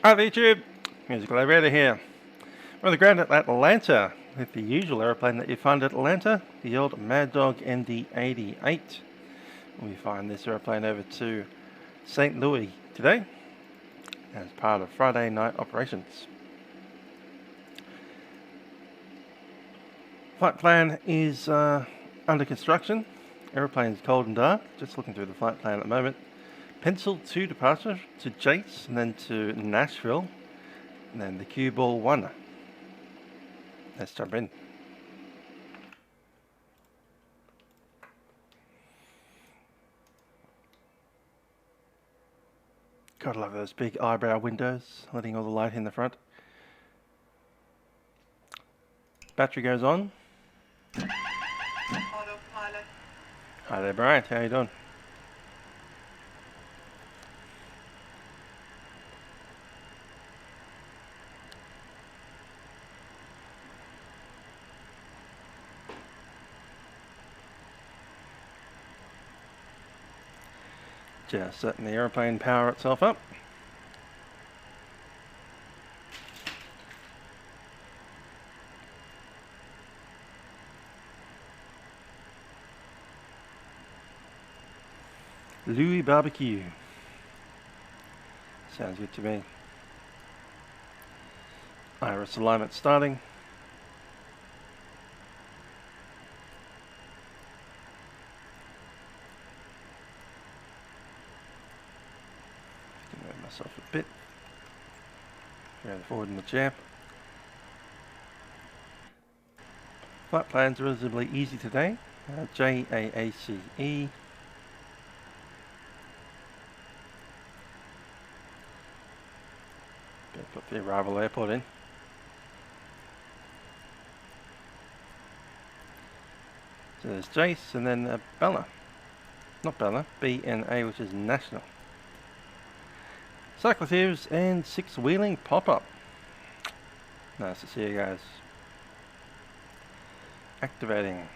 Hi there YouTube, Musical Aviator here. We're on the ground at Atlanta with the usual aeroplane that you find at Atlanta, the old Maddog MD88. We find this aeroplane over to St. Louis today as part of Friday night operations. Flight plan is under construction. Aeroplane's cold and dark, just looking through the flight plan at the moment. Pencil 2 departure to Jace and then to Nashville. And then the cue ball 1. Let's jump in. Gotta love those big eyebrow windows, letting all the light in the front. Battery goes on. Autopilot. Hi there, Bryant. How you doing? Just letting the airplane power itself up. Louis Barbecue. Sounds good to me. Iris alignment starting. Move myself a bit. Go forward in the chair. Flight plan's relatively easy today. JAACE. Put the arrival airport in. So there's Jace and then Bella. Not Bella, BNA, which is National. Cyclothieves and 6-wheeling pop-up. Nice to see you guys. Activating.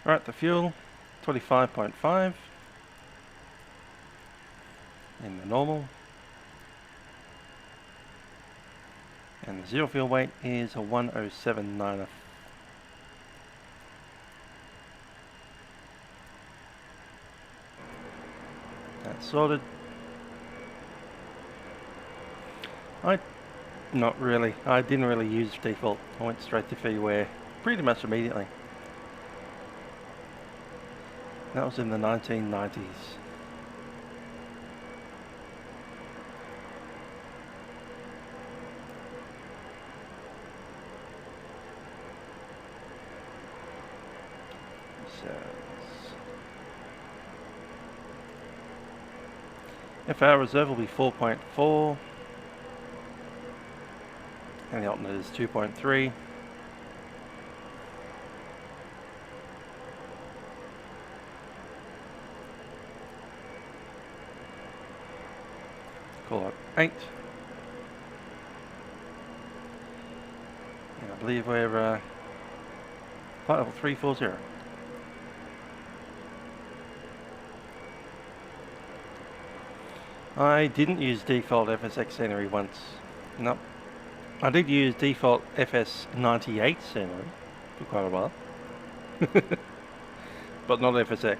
Alright, the fuel, 25.5. In the normal. And the zero fuel weight is a 1079. That's sorted. Not really. I didn't really use default. I went straight to freeware pretty much immediately. That was in the 1990s. FR reserve will be 4.4 and the alternate is 2.3. Call it 8. And I believe we're flight level 340. I didn't use default FSX scenery once. Nope. I did use default FS98 scenery for quite a while. But not FSX.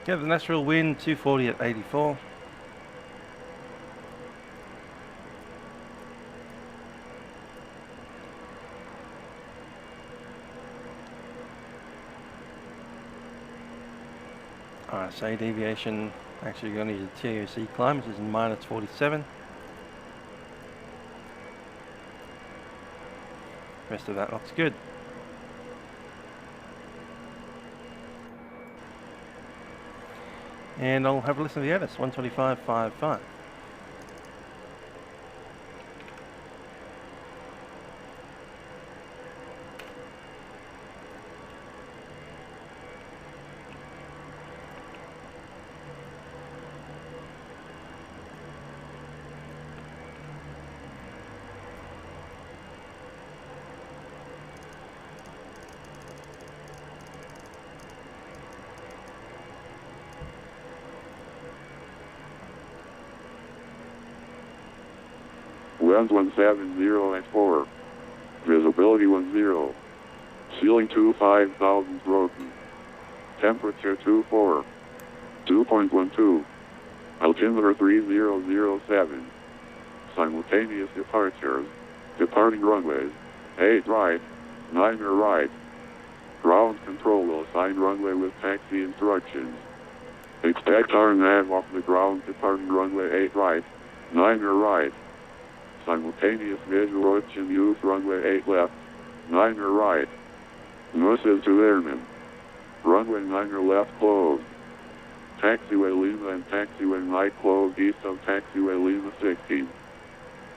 Yeah, the natural wind 240 at 84. RSA deviation, actually you're going to use a TOC climb, which is minus 47. Rest of that looks good. And I'll have a listen to the Addis, 125.55. Wind 170 at 4. Visibility 10. Ceiling 25,000 broken. Temperature 24. 2.12. Altimeter 3007. Simultaneous departures. Departing runways. 8 right. 9 right. Ground control will assign runway with taxi instructions. Expect our nav off the ground departing runway 8 right. 9 right. Simultaneous visual option use runway 8 left. 9 right. Nurses to airmen. Runway 9 left closed. Taxiway Lima and Taxiway Night closed east of Taxiway Lima 16.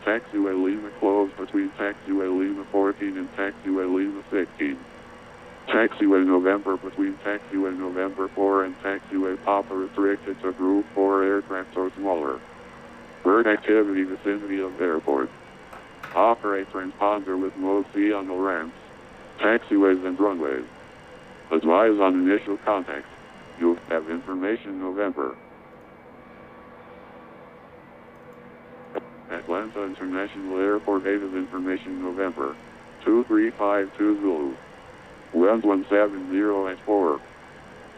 Taxiway Lima closed between Taxiway Lima 14 and Taxiway Lima 16. Taxiway November between Taxiway November 4 and Taxiway Papa restricted to Group 4 aircraft or smaller. Bird activity vicinity of airport. Operate transponder with mode C on the ramps, taxiways and runways. Advise on initial contact. You have information November. Atlanta International Airport 8 of information November. 2352 Zulu. Wind 170 at 4.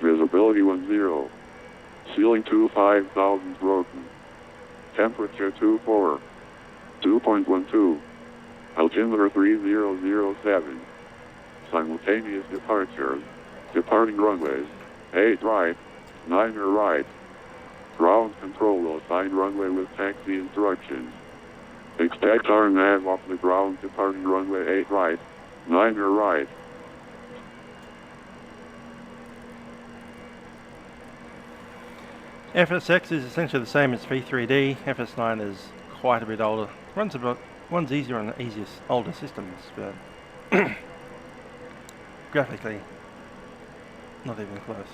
Visibility 10. Ceiling 25,000 broken. Temperature 24. 2.12. Altimeter 3007. Simultaneous departures. Departing runways. 8 right. 9 right. Ground control will assign runway with taxi instructions. Expect our nav off the ground departing runway 8 right. 9 right. FSX is essentially the same as V3D. FS9 is quite a bit older. Runs easier on the older systems, but graphically, not even close.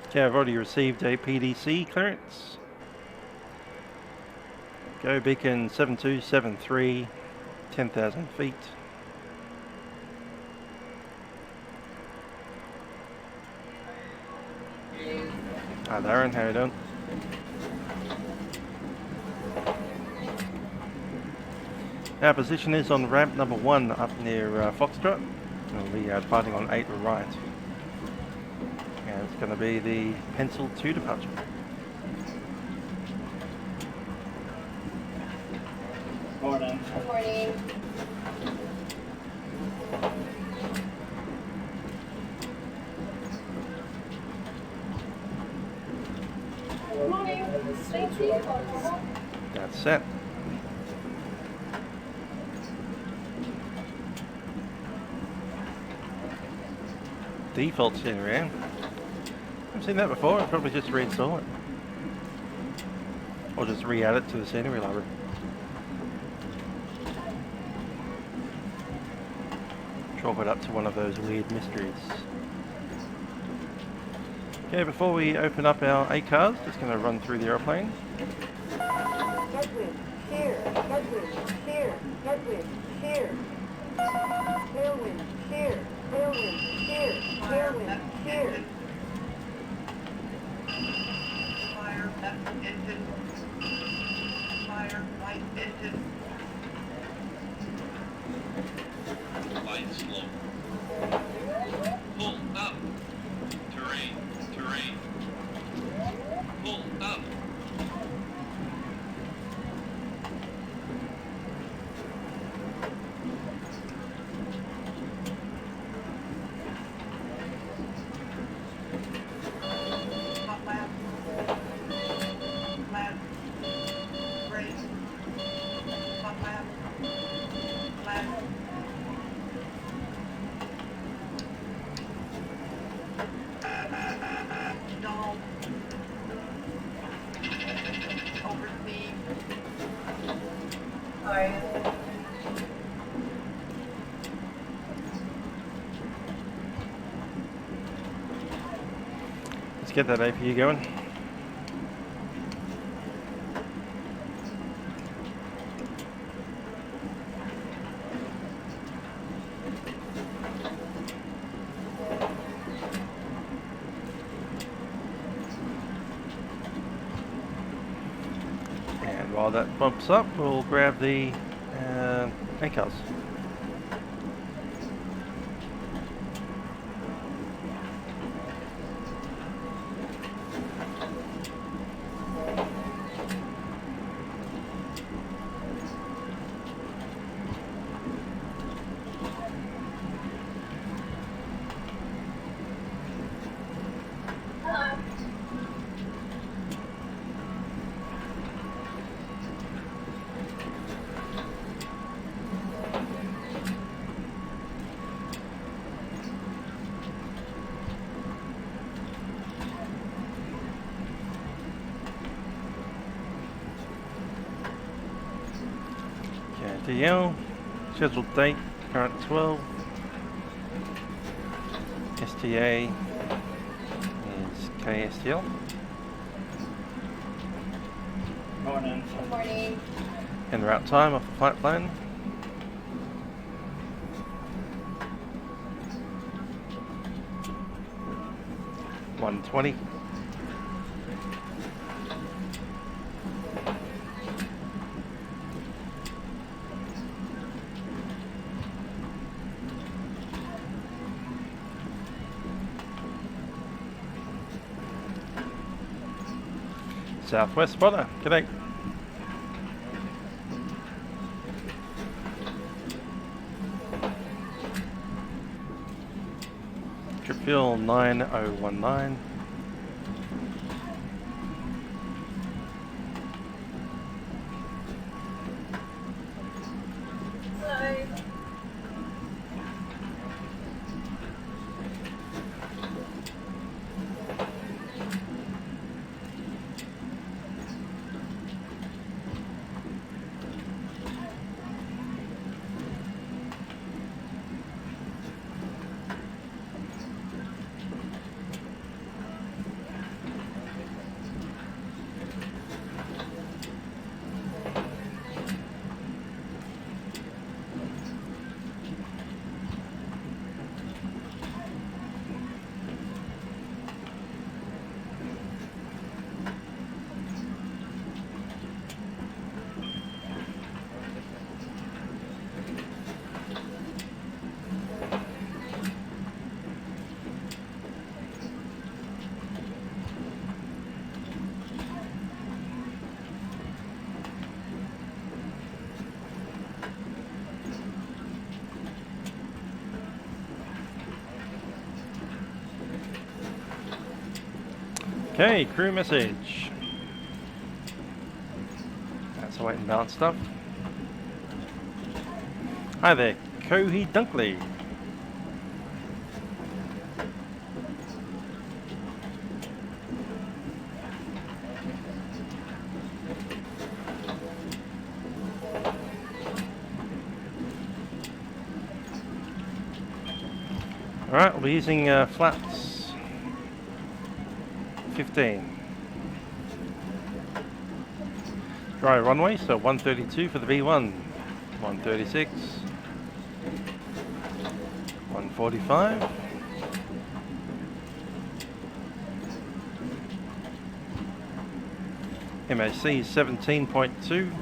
Okay, I've already received a PDC clearance. Go beacon 7273, 10,000 feet. Hi Darren, how you doing? Our position is on ramp number 1 up near Foxtrot. We'll be departing on 8 right. And it's going to be the pencil 2 departure. Morning. Good morning. Good morning. Safety. That's set. Default scenery, eh? I've seen that before. I'll probably just reinstall it. Or just re-add it to the scenery library. Chalk it up to one of those weird mysteries. Okay, before we open up our 8 cars, just going to run through the aeroplane. Headwind, here, headwind, here, headwind, here. Tailwind, here, tailwind, here, tailwind, here. Fire left engine. Fire right engine. Light slow. Pull up. Terrain. Pull up. Let's get that APU going. While that bumps up, we'll grab the anchors. KSTL, scheduled date, current 12. STA is KSTL. Good morning. En route time of the flight plan. (1:20). Southwest spotter, g'day. Trip fuel 9019. Hello. Okay, crew message. That's the weight and balance stuff. Hi there, Cohee Dunkley. Alright, we'll be using flaps 15. Dry runway, so 132 for the V1, 136, 145, MAC 17.2,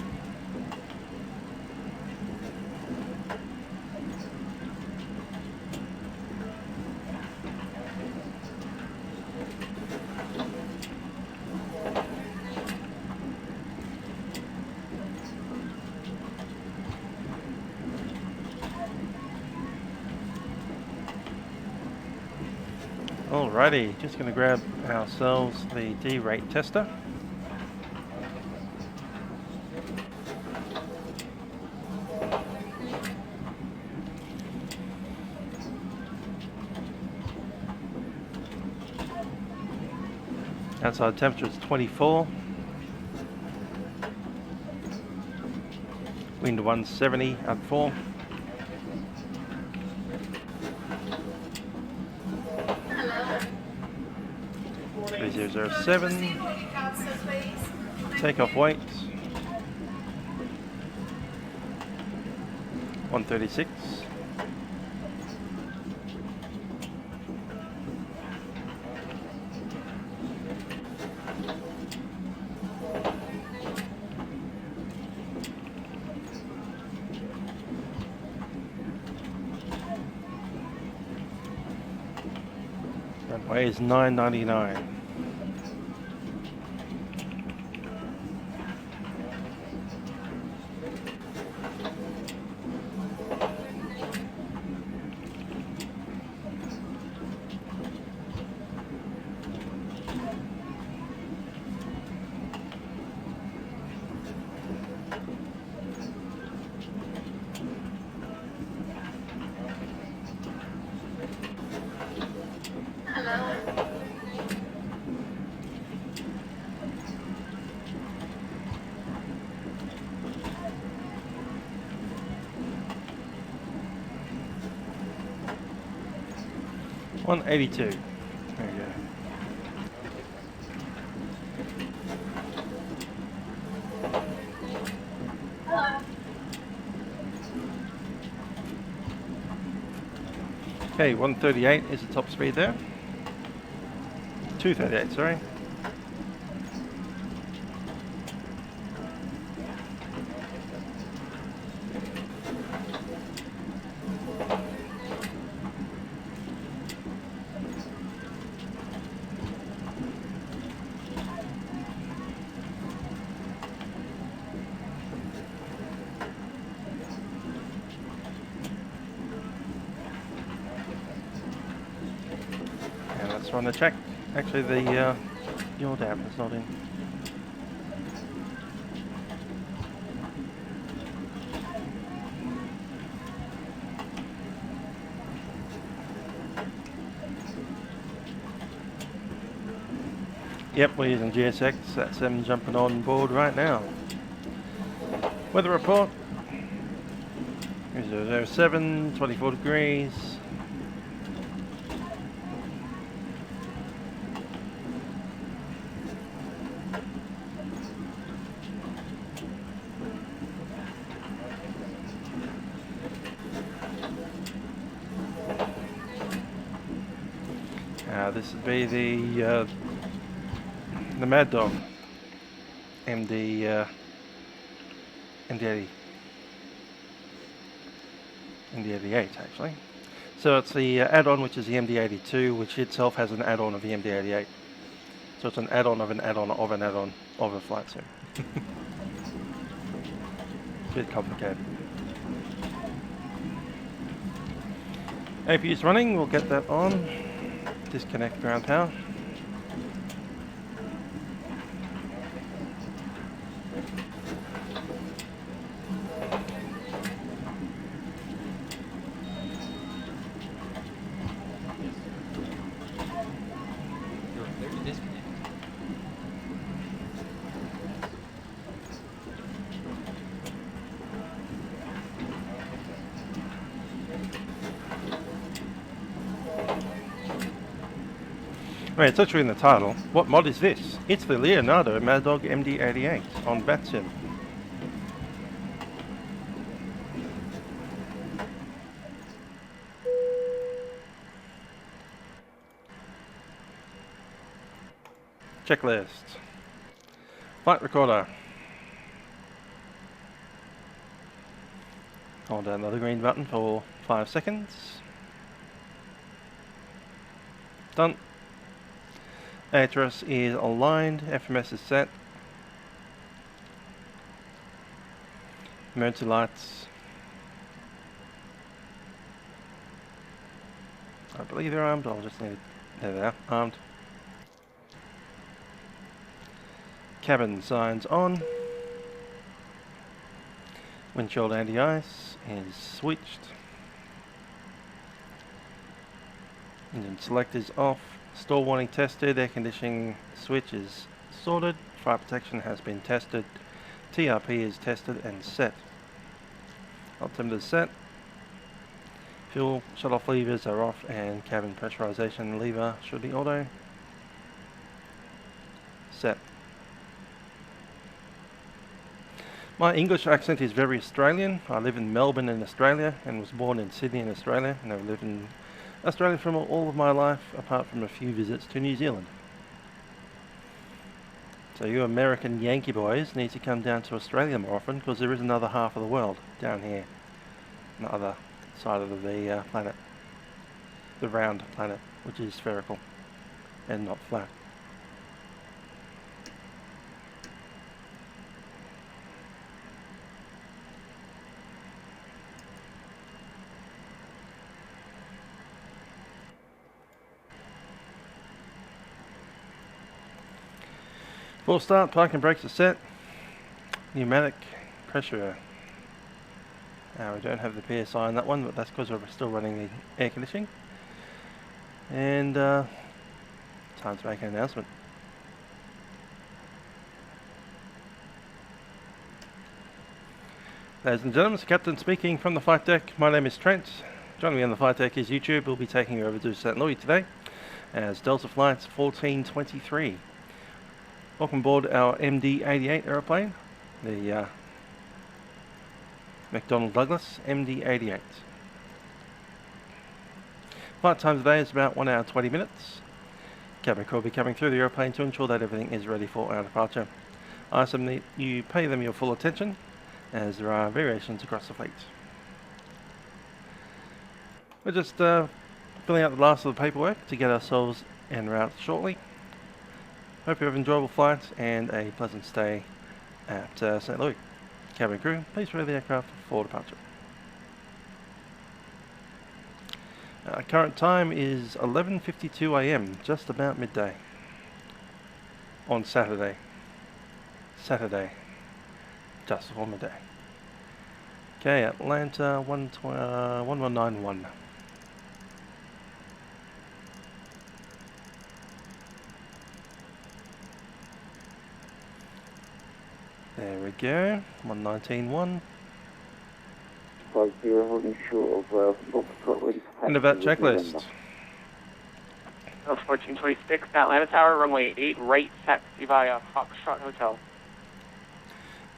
Alrighty, just going to grab ourselves the D-rate tester. Outside temperature is 24. Wind 170 at 4. Hello. 3007. Takeoff weight 136. Weighs 999. Hello. 182. There you go. Hello. Okay, 138 is the top speed there. 238, sorry. And let's run the check. Actually, the yaw damp is not in. Yep, we're using GSX. That's them jumping on board right now. Weather report. 007, 24 degrees. This would be the Maddog MD80. MD88 actually. So it's the add-on, which is the MD82, which itself has an add-on of the MD88. So it's an add-on of an add-on of an add-on of a flight sim. Bit complicated. APU is running, we'll get that on. Disconnect ground power. Right, it's actually in the title. What mod is this? It's the Leonardo Maddog MD88 on Vatsim. Checklist. Flight recorder. Hold down the green button for 5 seconds. Done. ATRS is aligned, FMS is set. Emergency lights. I believe they're armed, I'll just need it. There they are, armed. Cabin signs on. Windshield anti-ice is switched. Engine select is off. Stall warning tested, air conditioning switch is sorted, fire protection has been tested, TRP is tested and set. Altimeter is set. Fuel shut-off levers are off and cabin pressurization lever should be auto. Set. My English accent is very Australian. I live in Melbourne in Australia and was born in Sydney in Australia, and I've lived in Australia for all of my life, apart from a few visits to New Zealand. So you American Yankee boys need to come down to Australia more often, because there is another half of the world down here, on the other side of the planet, the round planet, which is spherical. and not flat. Full start, parking brakes are set. Pneumatic pressure. We don't have the PSI on that one, but that's because we're still running the air conditioning. And time to make an announcement. Ladies and gentlemen, it's Captain speaking from the flight deck. My name is Trent. Joining me on the flight deck is YouTube. We'll be taking you over to St. Louis today as Delta Flight 1423. Welcome aboard our MD88 aeroplane, the McDonnell Douglas MD88. Flight time today is about 1 hour 20 minutes. Cabin crew will be coming through the aeroplane to ensure that everything is ready for our departure. I ask them that you pay them your full attention, as there are variations across the fleet. We're just filling out the last of the paperwork to get ourselves en route shortly. Hope you have an enjoyable flight and a pleasant stay at St. Louis. Cabin crew, please prepare the aircraft for departure. Current time is 11:52 AM, just about midday on Saturday. Just before midday. Okay, Atlanta 1191. There we go, 119.1. End of that checklist. 1426, Atlanta Tower, runway 8 right, taxi via Foxtrot Hotel.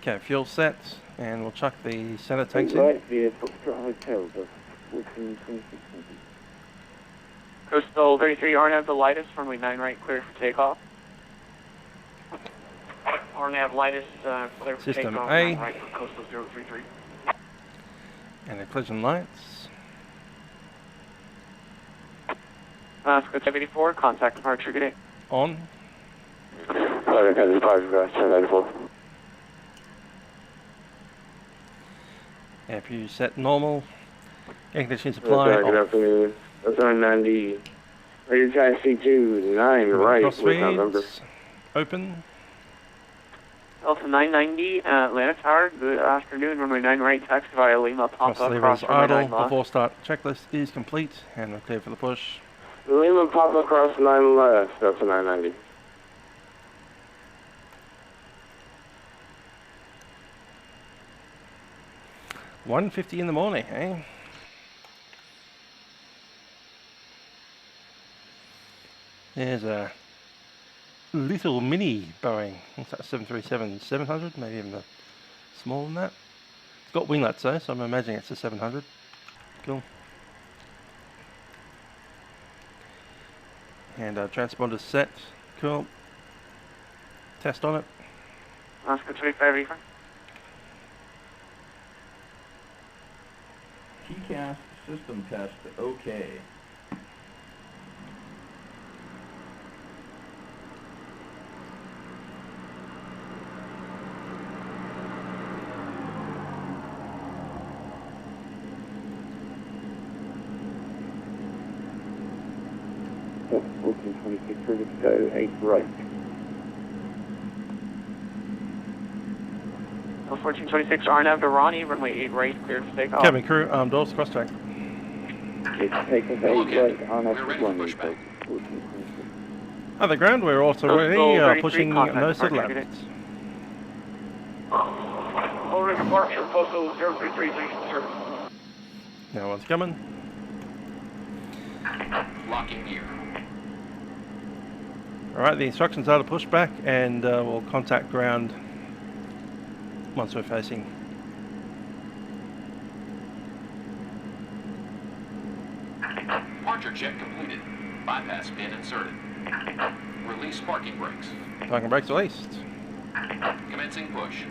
Okay, fuel set, and we'll chuck the center tanks in. Right via Foxtrot Hotel, 1426. Coastal 33, RNAV the lightest, runway 9 right, clear for takeoff. RNAV lightest, clear for System takeoff, A. 9 right for Coastal 033. And the collision lights. Scope 84, contact departure, good day. On. APU set normal. Air conditioning supply Good off. afternoon. That's on 90. Radio taxi 29, right. Crossfeeds. Open. Delta 990, Atlanta Tower, good afternoon, runway 9 right, taxi via Lima, Cross Papa, levers cross runway idle. 9 left. Before start checklist is complete, and we're clear for the push. Lima Papa cross 9 left. That's a 990. $1:50 in the morning, eh? There's a little mini Boeing. What's that? 737-700, maybe even smaller than that. It's got winglets though, so I'm imagining it's a 700. Cool. And transponder's set. Cool. Test on it. Oscar 25, refund. TCAS system test, okay. That's 1426, ready to go 8 right. 1426, RNAV to Ronnie, runway 8 right, clear for takeoff. Cabin crew, arm doors, cross track. It's takeoff 8 right on We're ready for F1. pushback. At the ground, we're also Coastal ready, 33, pushing contact nose to the departure, left. Over departure, Coastal 033, sir. Now one's coming. Locking gear. Alright, the instructions are to push back, and we'll contact ground once we're facing. Departure check completed. Bypass pin inserted. Release parking brakes. Parking brakes released. Commencing push.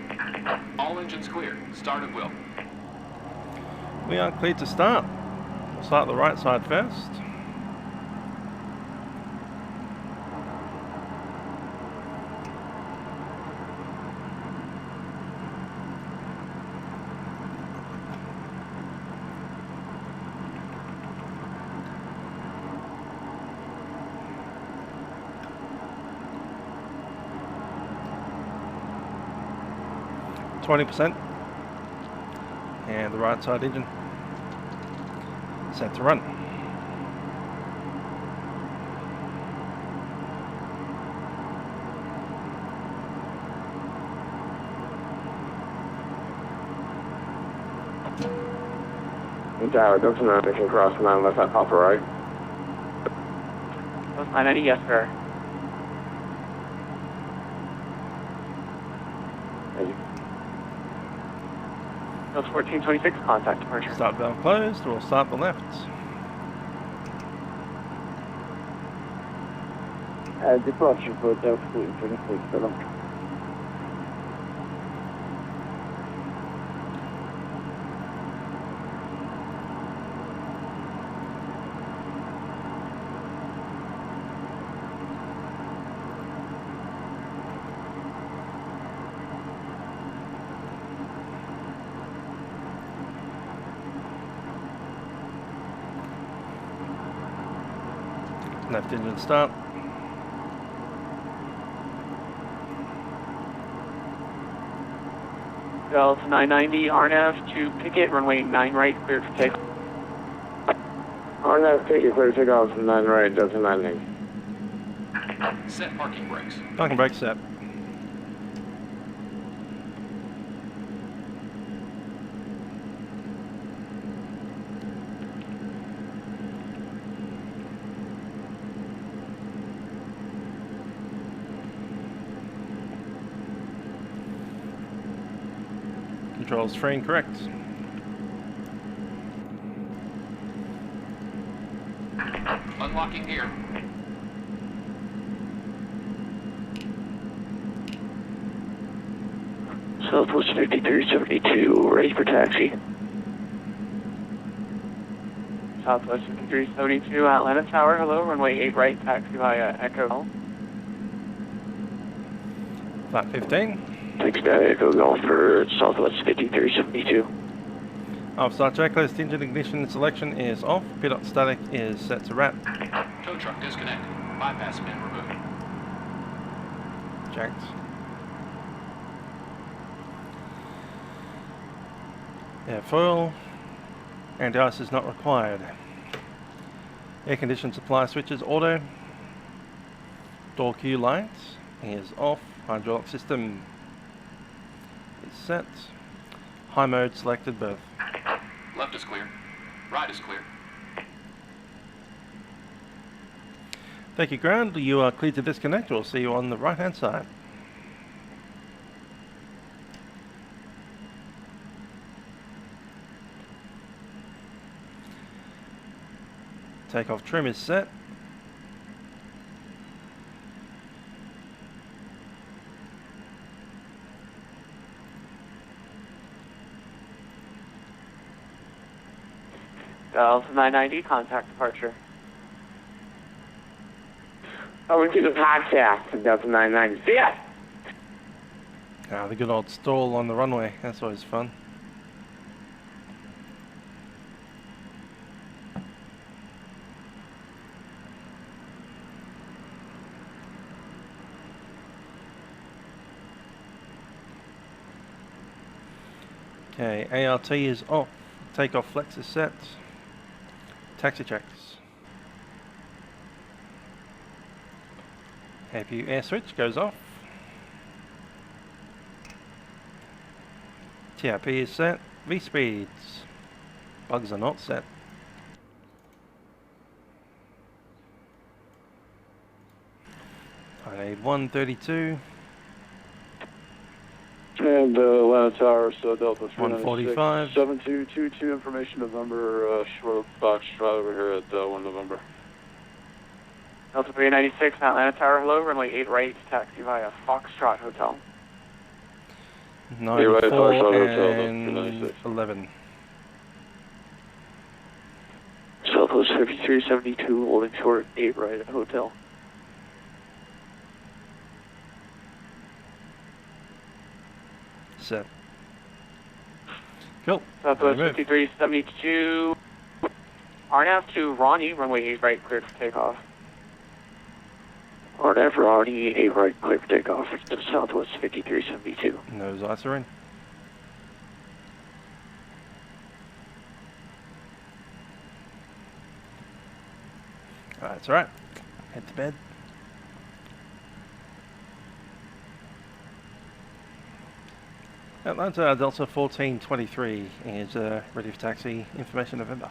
All engines clear. Start at will. We are cleared to start. We'll start the right side first. 20%. And the right side engine set to run. Tower, Delta 9, mission cross 9 left at Papa right. Post 990, yes, sir. Thank you. Post 1426, contact departure. Start valve closed, we'll start the left. Departure for Delta 1426, so long. Left engine start. Delta 990, RNAV to picket, runway 9 right, cleared for takeoff. RNAV ticket clear to take off from 9 right, Delta 990. Set parking brakes. Parking brake set. Controls free and correct. Unlocking gear. Southwest 5372, ready for taxi. Southwest 5372, Atlanta Tower, hello, runway 8 right, taxi via Echo. Flat 15. Taxi via Echo Golf for Southwest 5372. Off start checklist, engine ignition selection is off, pilot static is set to wrap. Tow truck disconnected. Bypass pin removed. Checked. Airfoil. Anti-ice is not required. Air condition supply switches auto. Door cue lights is off. Hydraulic system is set. High mode selected both. Left is clear. Right is clear. Thank you, ground. You are clear to disconnect. We'll see you on the right hand side. Takeoff trim is set. Delta 990, contact departure. Over to the podcast of Delta 990. See ya! Ah, the good old stall on the runway. That's always fun. Okay, ART is off. Takeoff flex is set. Taxi checks. APU air switch goes off. TRP is set. V speeds. Bugs are not set. I need 132. And Atlanta Tower, so Delta 145. 7222, information November, short box drive over here at 1 November. Delta 396, Atlanta Tower, hello, runway 8 right, taxi via Foxtrot Hotel. 94 Hotel, and 11. Southwest 5372, holding short 8 right at Hotel. Set. Cool. Southwest Remove. 5372, RNAV to Ronnie, runway 8 right, cleared for takeoff. RNAV Ronnie, 8 right, cleared for takeoff. Southwest 5372. Nose ice are in. That's right. Head to bed. Atlanta Delta 1423 is ready for taxi. Information November.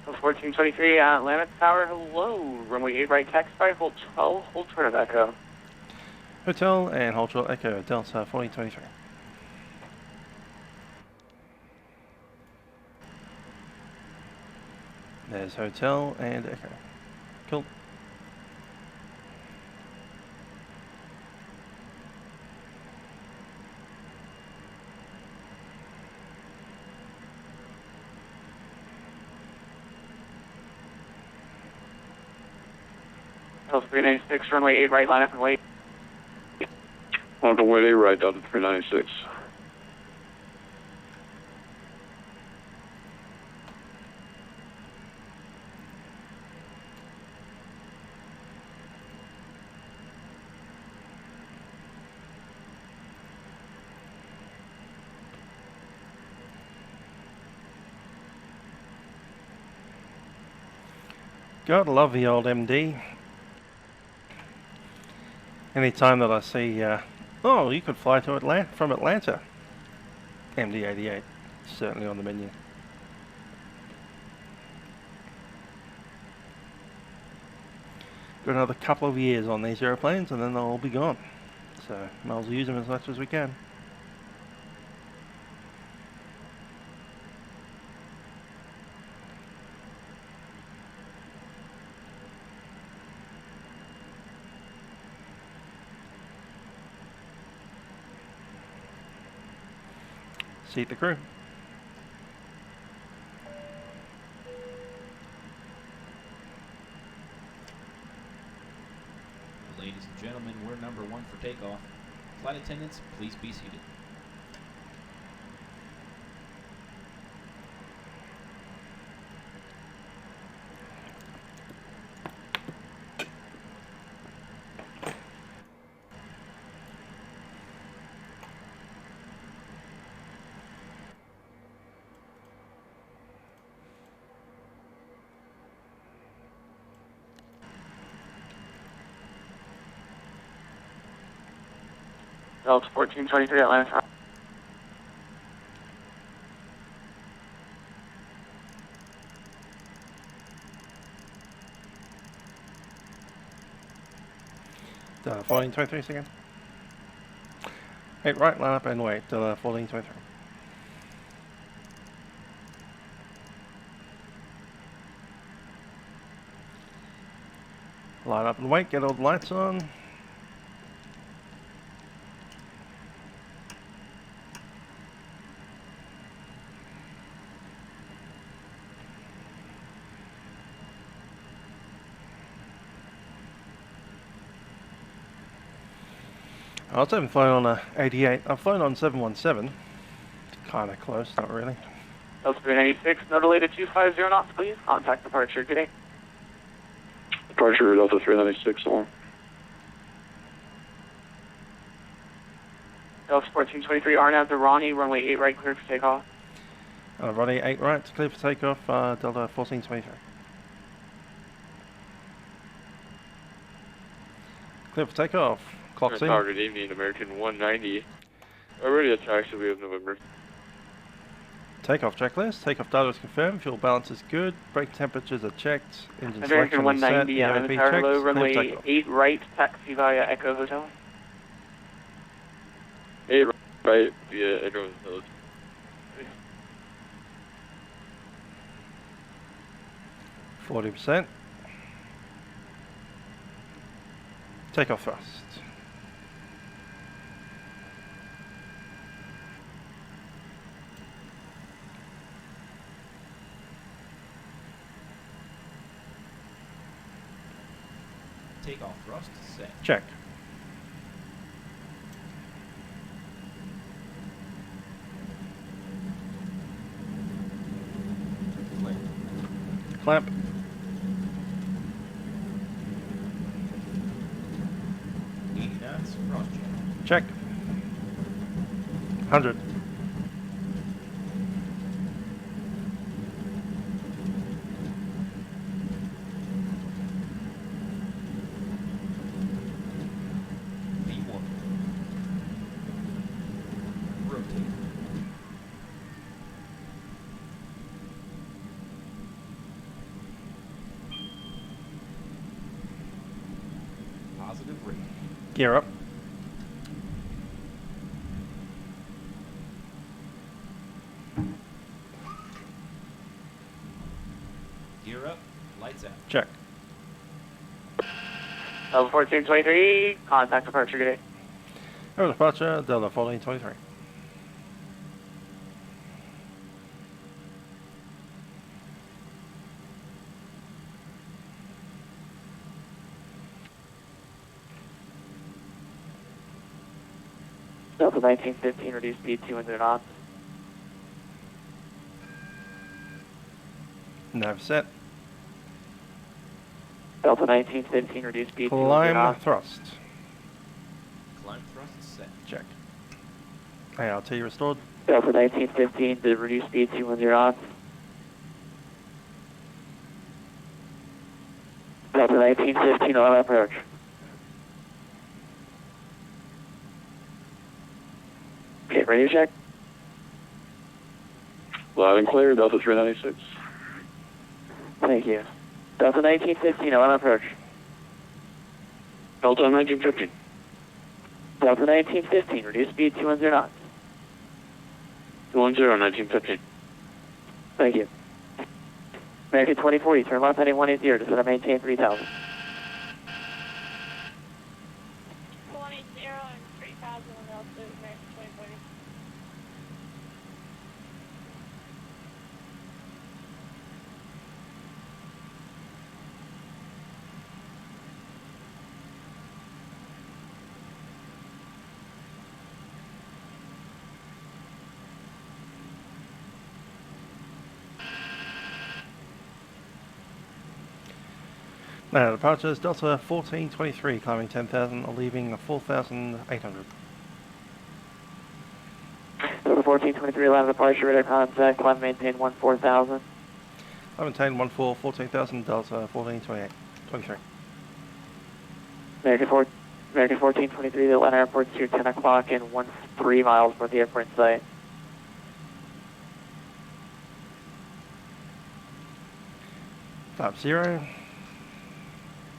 1423 Atlanta Tower, hello. Runway 8 right, taxi, hold 12, hold short of Echo. Hotel and hold short Echo, Delta 1423. There's Hotel and Echo. Cool. Hotel 396, runway 8 right, line up and wait. On the way 8 right, Delta 396. God love the old MD. Anytime that I see, oh, you could fly to Atlanta from Atlanta. MD88, certainly on the menu. Got another couple of years on these airplanes and then they'll all be gone. So, might as well use them as much as we can. Seat the crew. Ladies and gentlemen, we're number 1 for takeoff. Flight attendants, please be seated. Delta 1423 Atlanta Tower. Delta 1423 again. 8 right, line up and wait. Delta 1423. Line up and wait, get all the lights on. I also haven't flown on a 88. I've flown on 717. Kind of close, not really. Delta 396, no delay to 250 knots, please. Contact departure, good day. Departure Delta 396 along. Delta 1423 Arnav to Ronnie, runway 8 right, cleared for takeoff. Ronnie 8 right, clear for takeoff, Delta 1423. Clear for takeoff. Clock's in. Good evening, American 190. Already at taxi, we have November. Takeoff checklist. Takeoff data is confirmed. Fuel balance is good. Brake temperatures are checked. Engine American selection is set. 190, EOP Tower checked. low, Clear for runway takeoff. 8 right, taxi via Echo Hotel. 8 right, via Echo Hotel. 40%. Takeoff thrust. Takeoff thrust set. Check. Clamp. Knots, cross check. Check. 100. rotate. Positive rate. Gear up. Gear up. Lights out. Check. Level 1423, contact departure, good day. Over departure, Delta 1423. Delta 1915, reduce speed 200 knots. Nav set. Delta 1915, reduce speed 200 Climb knots. thrust. Climb thrust set. Check. ART restored. Delta 1915, to reduce speed 200 knots. Delta 1915, on approach. Okay, radio check. Loud and clear, Delta 396. Thank you. Delta 1915, on approach. Delta 1915. Delta 1915, reduce speed 200 knots. 210, 1915. Thank you. American 2040, turn left heading 180, descend and maintain 3000. 180 and 3000 on altitude, American 2040. Now departures Delta 1423, climbing 10,000, leaving 4,800. Delta 1423, line of departure, radar contact, climb maintain 14,000. Maintain 14,000, Delta 1428, 23. American 1423, the Atlanta airport's here 10 o'clock and 13 miles from the airport site. Top 0.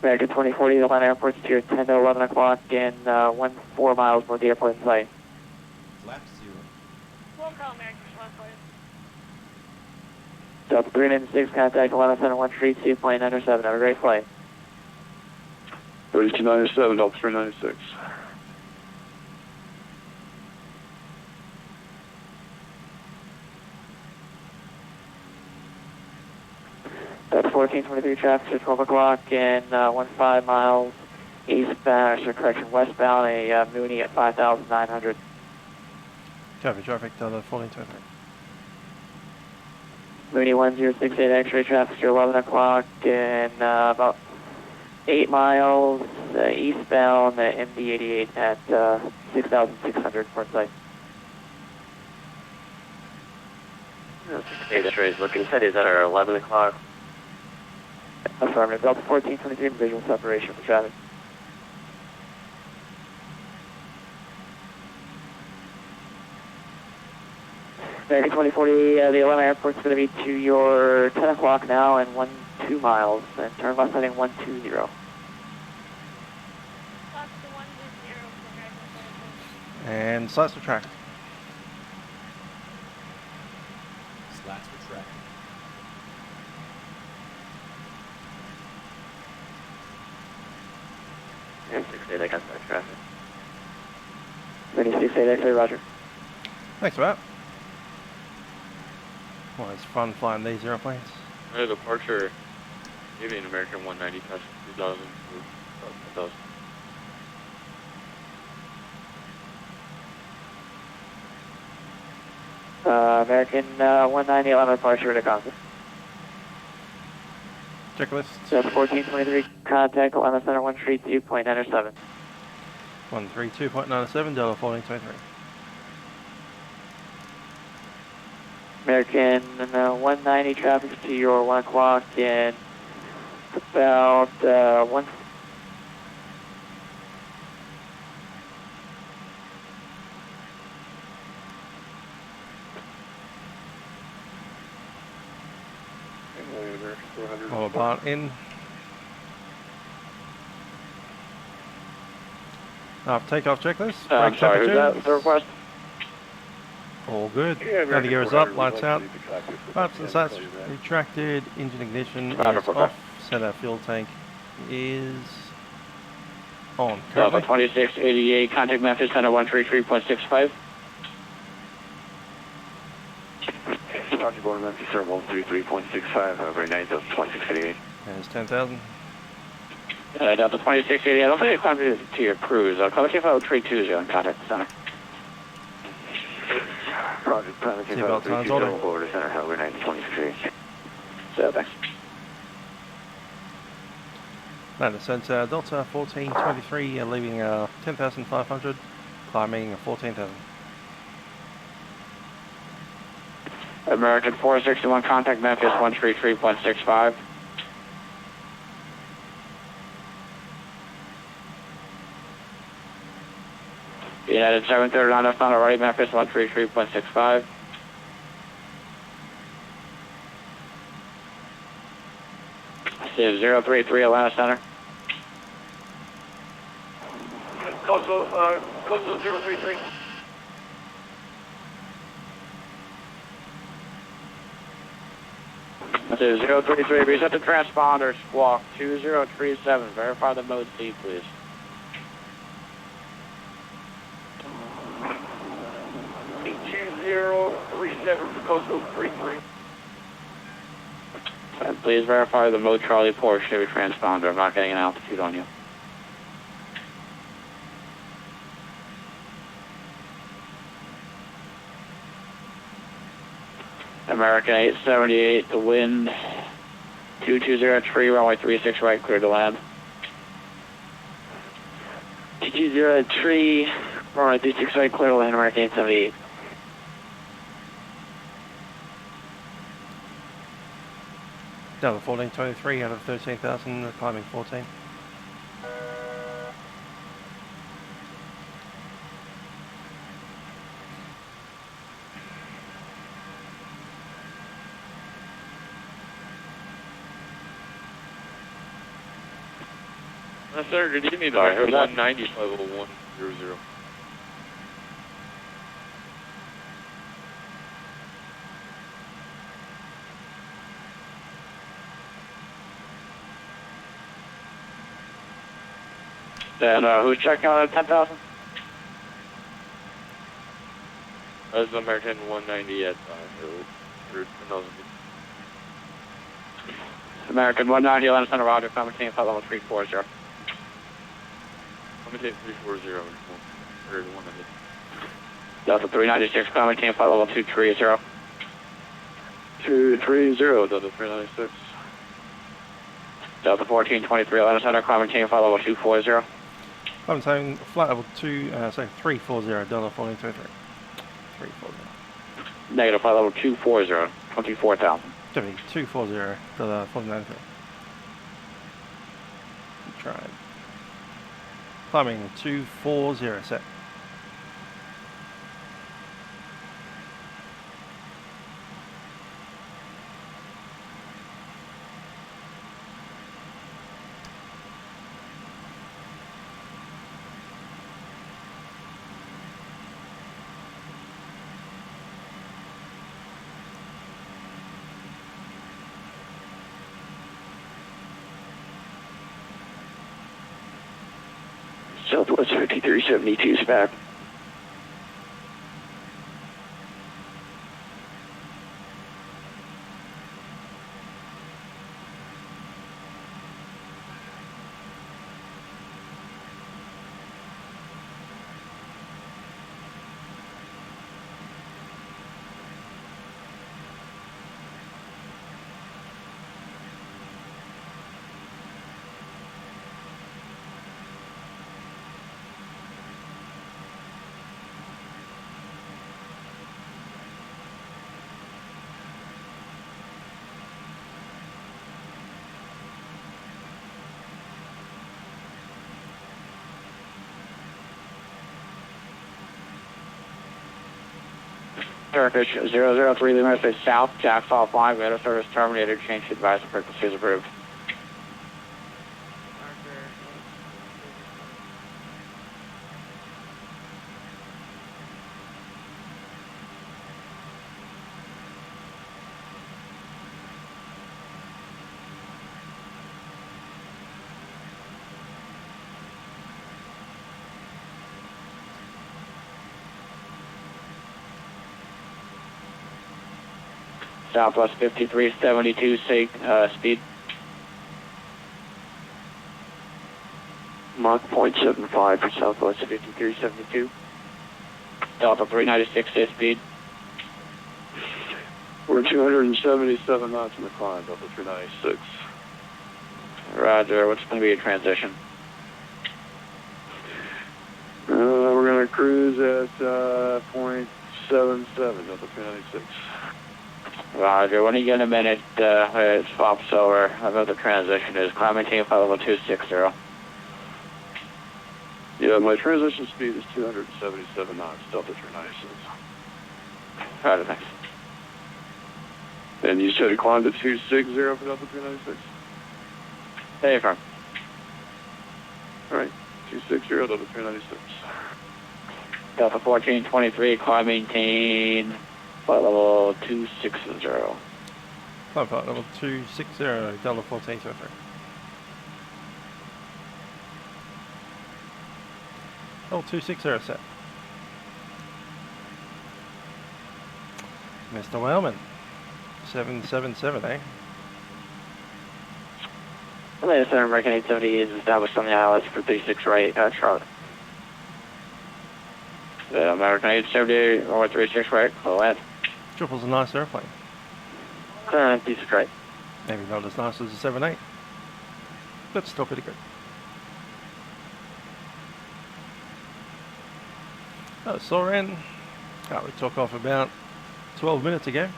American 2040, the Atlanta airport's here 10 to 11 o'clock and 14 miles from the airport site. Flaps 0. We'll call American 140. Delta 396, contact Atlanta Center 1 Street, seaplane 907. Have a great flight. 3297, Delta 396. Delta 1423, traffic at 12 o'clock and 15 miles eastbound, westbound, a Mooney at 5,900. Traffic, Delta 1423. Mooney 1068 X-ray, traffic at 11 o'clock and about 8 miles eastbound, MD88 at 6,600 port site. 68 X-ray is looking steady. Is that our 11 o'clock? Affirmative. Delta 1423 in visual separation for traffic. American 2040, the Atlanta airport's going to be to your 10 o'clock now and 12 miles, and turn left heading 120. Flaps to 120 for American 2040. And slats to track. Slats for track. Yeah, 68, I got that traffic. 368 X-ray, roger. Thanks for that. Well, it's fun flying these airplanes. Departure, evening American 190, past 2000 to 1000. American 190, Atlanta departure, radar contact. Checklist. Delta 1423, contact Atlanta Center 1 Street, viewpoint 907. 132.97, Delta 1423. American 190, traffic to your 1 o'clock and about 1. All apart in. Takeoff checklist. I'm sorry, who's that? The request? All good. Landing gear is up, lights out. Flaps and slats retracted, engine ignition is off, center fuel tank is on. Alpha 2688, contact Memphis center 133.65. Roger, board Memphis center 133.65, over 9,2688. There's 10,000. Delta 2688, I don't think it's contact to your cruise. I'll call it 320 on contact the center. Roger, pilot Seatbelt signs order. Florida Center, over 9,2688. So, thanks. Land descent Delta 1423, leaving 10,500, climbing 14,000. American 461, contact Memphis 133.65. United 739, that's not already, Memphis 133.65. Steve 033, Atlanta Center. Coastal 033. Steve 033, reset the transponder, squawk 2037, verify the mode C, please. Coastal 33. And please verify the mode Charlie portion of your transponder. I'm not getting an altitude on you. American 878, the wind 2203, runway 36 right, clear to land. 2203, runway 36 right, clear to land, American 878. Delta 1423 out of 13,000, climbing 14. Sir, good evening. Sorry, 190 level 100. Then who's checking on the 10,000? That's American 190 at American 190, Atlanta Center, Roger, commenting flight level 340. Commenting 340, or 190. Delta 396, commenting flight level 230. 230, Delta 396. Delta 1423, Atlanta Center, commenting flight level 240. I'm saying flight level 340, Delta 1423. 340. Negative, flight level 240, 24,000. 240, Delta 1493. Tried. Climbing 240, set. Southwest 5372 is back. Turkish 003 Lima, say south, Jacksaw flying, radar service terminated, change to advice and frequencies approved. Southwest 5372, say speed. Mach 0.75 for Southwest 5372. Delta 396, say speed. We're 277 knots in the climb, Delta 396. Roger, what's going to be your transition? We're going to cruise at 0.77, Delta 396. Roger, when you get a minute, it swaps over. I know the transition is climb maintain flight level 260. Yeah, my transition speed is 277 knots, Delta 396. Roger, thanks. And you said it climbed to 260 for Delta 396? Stay firm. All right, 260, Delta 396. Delta 1423, climb maintain flight level 260. Climb flight level 260, Delta 1423. Level 260 set. Mr. Whaleman, 777, eh? The latest American 870 is established on the ILS for 36 right, Charlotte. The American 870 or 36 right, go ahead. Triple's a nice airplane. 36 right. Maybe not as nice as a 78, but still pretty good. Soren, we took off about 12 minutes ago.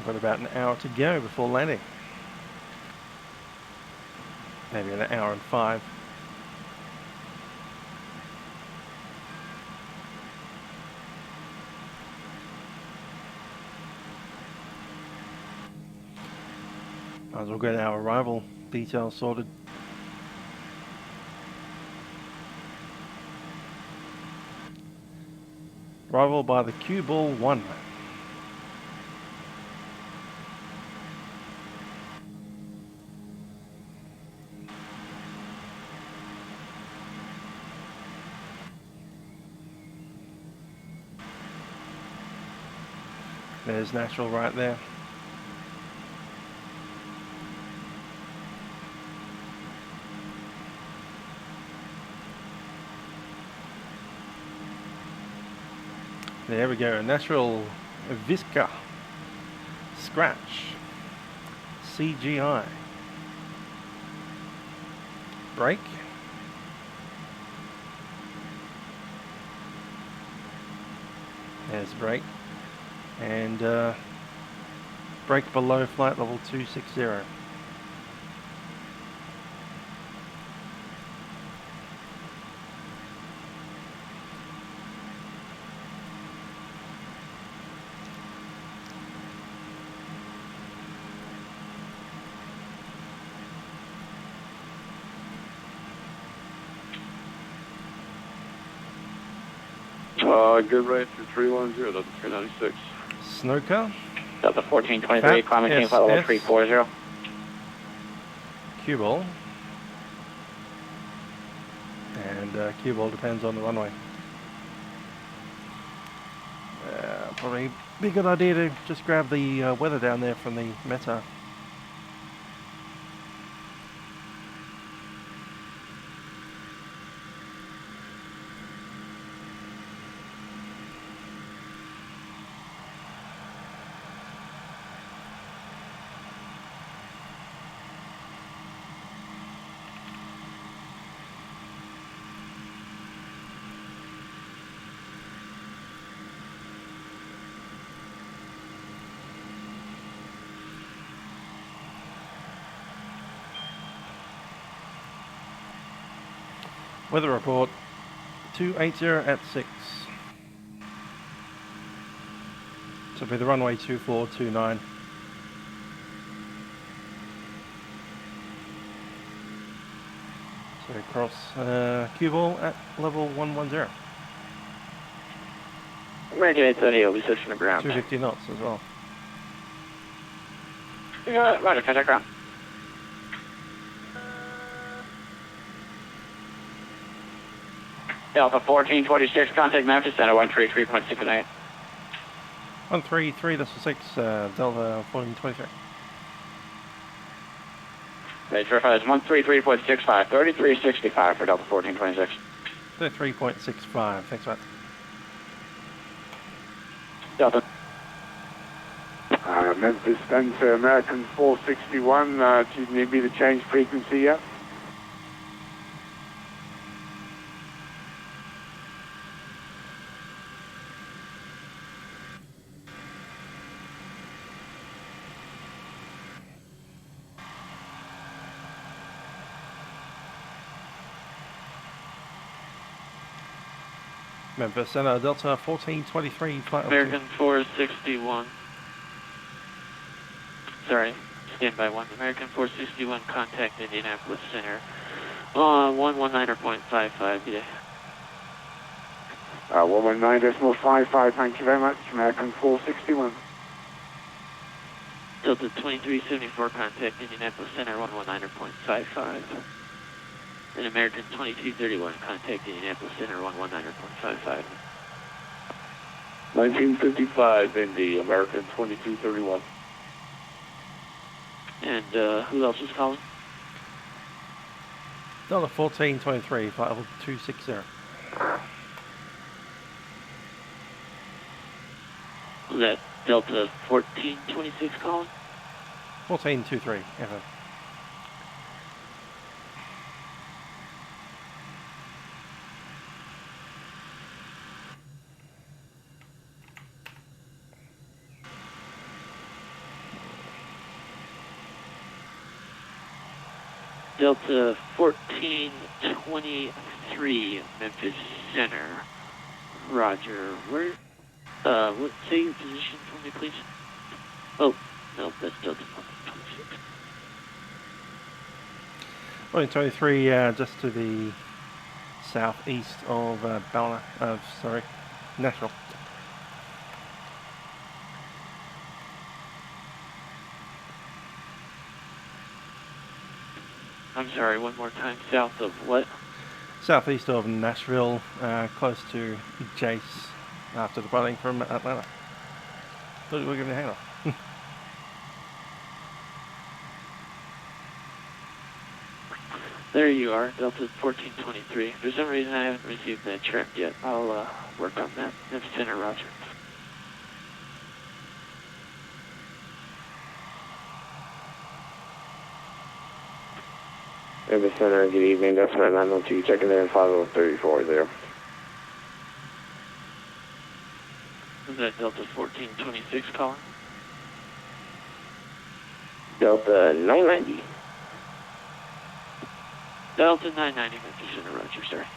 Got about an hour to go before landing. Maybe an hour and 5. Might as well get our arrival details sorted. Arrival by the Q Ball 1. There's natural right there. There we go, natural Visca, Scratch, CGI, brake, there's brake, and brake below flight level 260. Good right through 310, Delta 396. Snooker. Delta 1423, climb maintain flight level 340. Cue ball. And cue ball depends on the runway. Probably be a good idea to just grab the weather down there from the meta. Weather report 280 at 6. So it'll be the runway 2429. So cross cue ball at level 110. American 870 will be switching to ground. 250 knots as well. Roger, contact ground. Delta 1426, contact Memphis Center 133.68. 133.6, Delta 1423. Page verify is 133.65, 3365 for Delta 1426. 33.65, thanks for that. Delta. Memphis Center, American 461. Do you need me to change frequency yet? Memphis Center, Delta 1423, flight American 461. Sorry, standby 1. American 461, contact Indianapolis Center. 119.55, yeah. 119.55, thank you very much. American 461. Delta 2374, contact Indianapolis Center, 119.55. And American 2231, contact Indianapolis Center, 119.55. 1955 in the American 2231. And who else is calling? Delta 1423, flight level 260. Was that Delta 1426 calling? 1423, FM. Delta 1423, Memphis Center. Roger. Where? What? Say your position for me, please. Oh, no, that's Delta 1426. 1423, just to the southeast of Nashville. I'm sorry, one more time. South of what? Southeast of Nashville, close to Jace, after departing from Atlanta. Thought we were giving a hand off. There you are, Delta 1423. For some reason I haven't received that trip yet. I'll work on that. Memphis Center, roger. Memphis Center, good evening. That's right, 902. Checking in 5034 there. Was that Delta 1426 calling? Delta 990. Delta 990, Memphis Center, roger, sorry.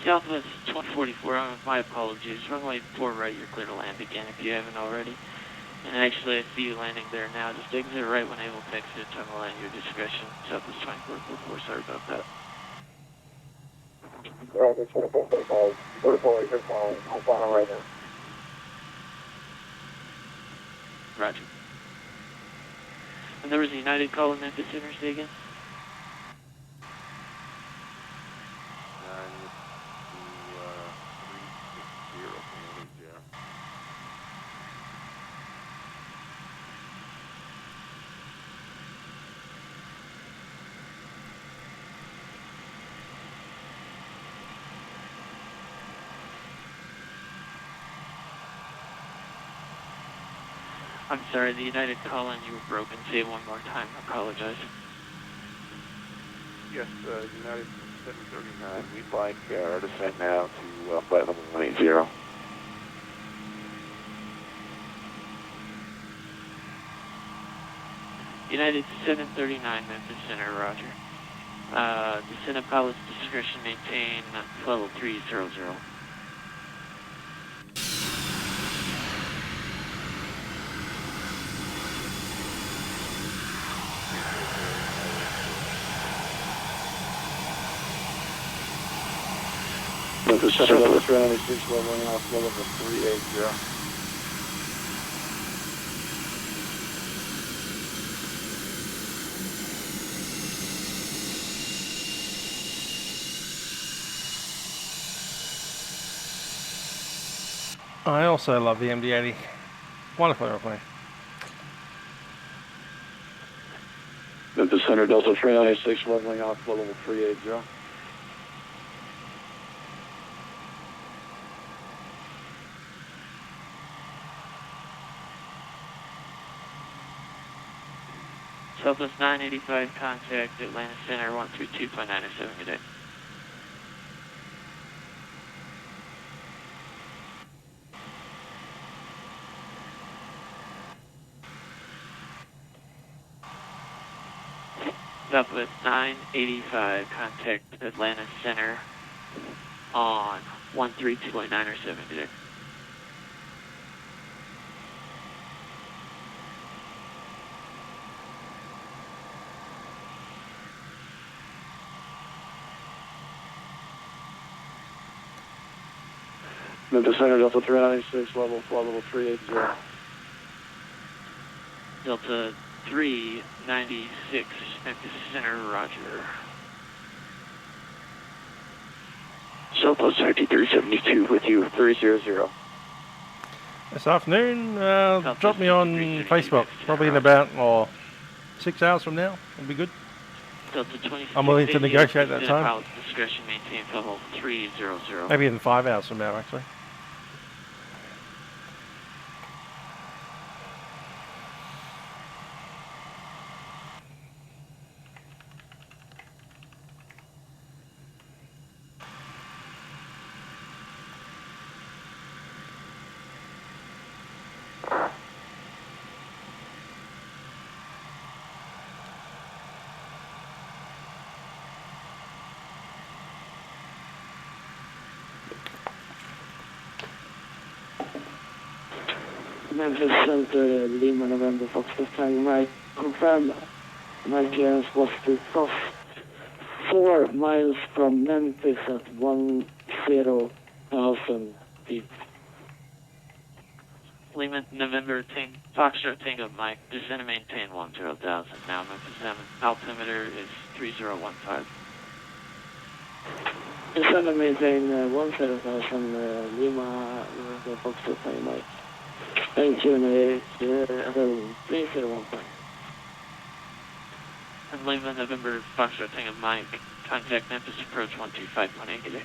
Southwest 144, my apologies. Runway 4 right, you're clear to land again if you haven't already. And actually, I see you landing there now. Just exit right when able to exit terminal at your discretion. Southwest 2444, sorry about that. Roger, 2445. 2445, I'm flying right now. Roger. And there was a United call in Memphis Center, say again? I'm sorry, the United call in, you were broken. Say it one more time. I apologize. Yes, United 739. We'd like our descent now to flight level 180. United 739, Memphis Center, roger. Descent at pilot's discretion, maintain level 300. Memphis Center, level 396, leveling off level 380. I also love the MD80. Wonderful airplane. Memphis Center, Delta 396, leveling off level 380. Southwest 985, contact Atlanta Center 132.907, good day. Southwest 985, contact Atlanta Center on 132.907, good day. Memphis Center, Delta 396, level 380. Delta 396, Memphis Center, roger. Southwest 9372 with you, 300. This afternoon, drop me on Facebook, probably in about 6 hours from now. It'll be good. Delta 26, I'm willing to negotiate that time. Pilot's discretion, maintain level 300. Maybe in 5 hours from now, actually. Memphis Center, Lima, November, Fox, time, right, confirm my clearance was to cross 4 miles from Memphis at 10,000 feet. Lima, November, Foxtrot, Tango, Mike, descend and maintain 10,000. Now Memphis 7, altimeter is 3015. Descend and maintain 10,000, Lima, November, Fox, time, Mike. Thank you, 3015. And Lima, November, Foxtrot, Tango, Mike, contact Memphis approach 125.8, good day.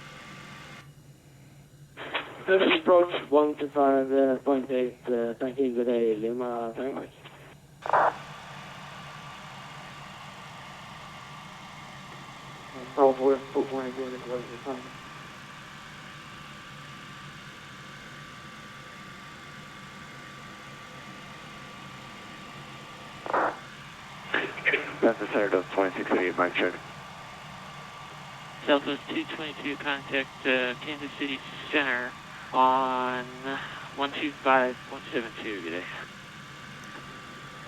Memphis approach 125.8, thank you, good day, Lima, time, Mike. Southwest 2.8, Memphis Center, Delta 2688, Mike, check. Southwest 222, contact Kansas City Center on 125.172, good day.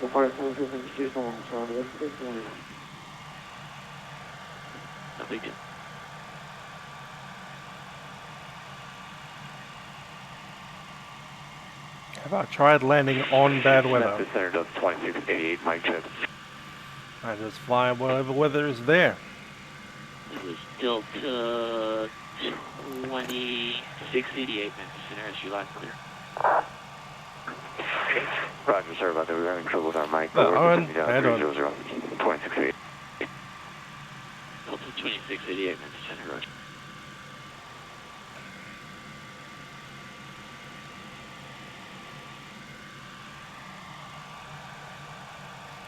So far, it's not even seasonal, so that's a good one. No big deal. Have I tried landing on bad weather? Memphis Center Delta 2688, Mike check. I just fly whatever weather is there. It was Delta 2688, Memphis Center, as you like clear. Roger, sorry about that. We're having trouble with our mic. No, We're on, add on. 2688. Delta 2688, Memphis Center, roger.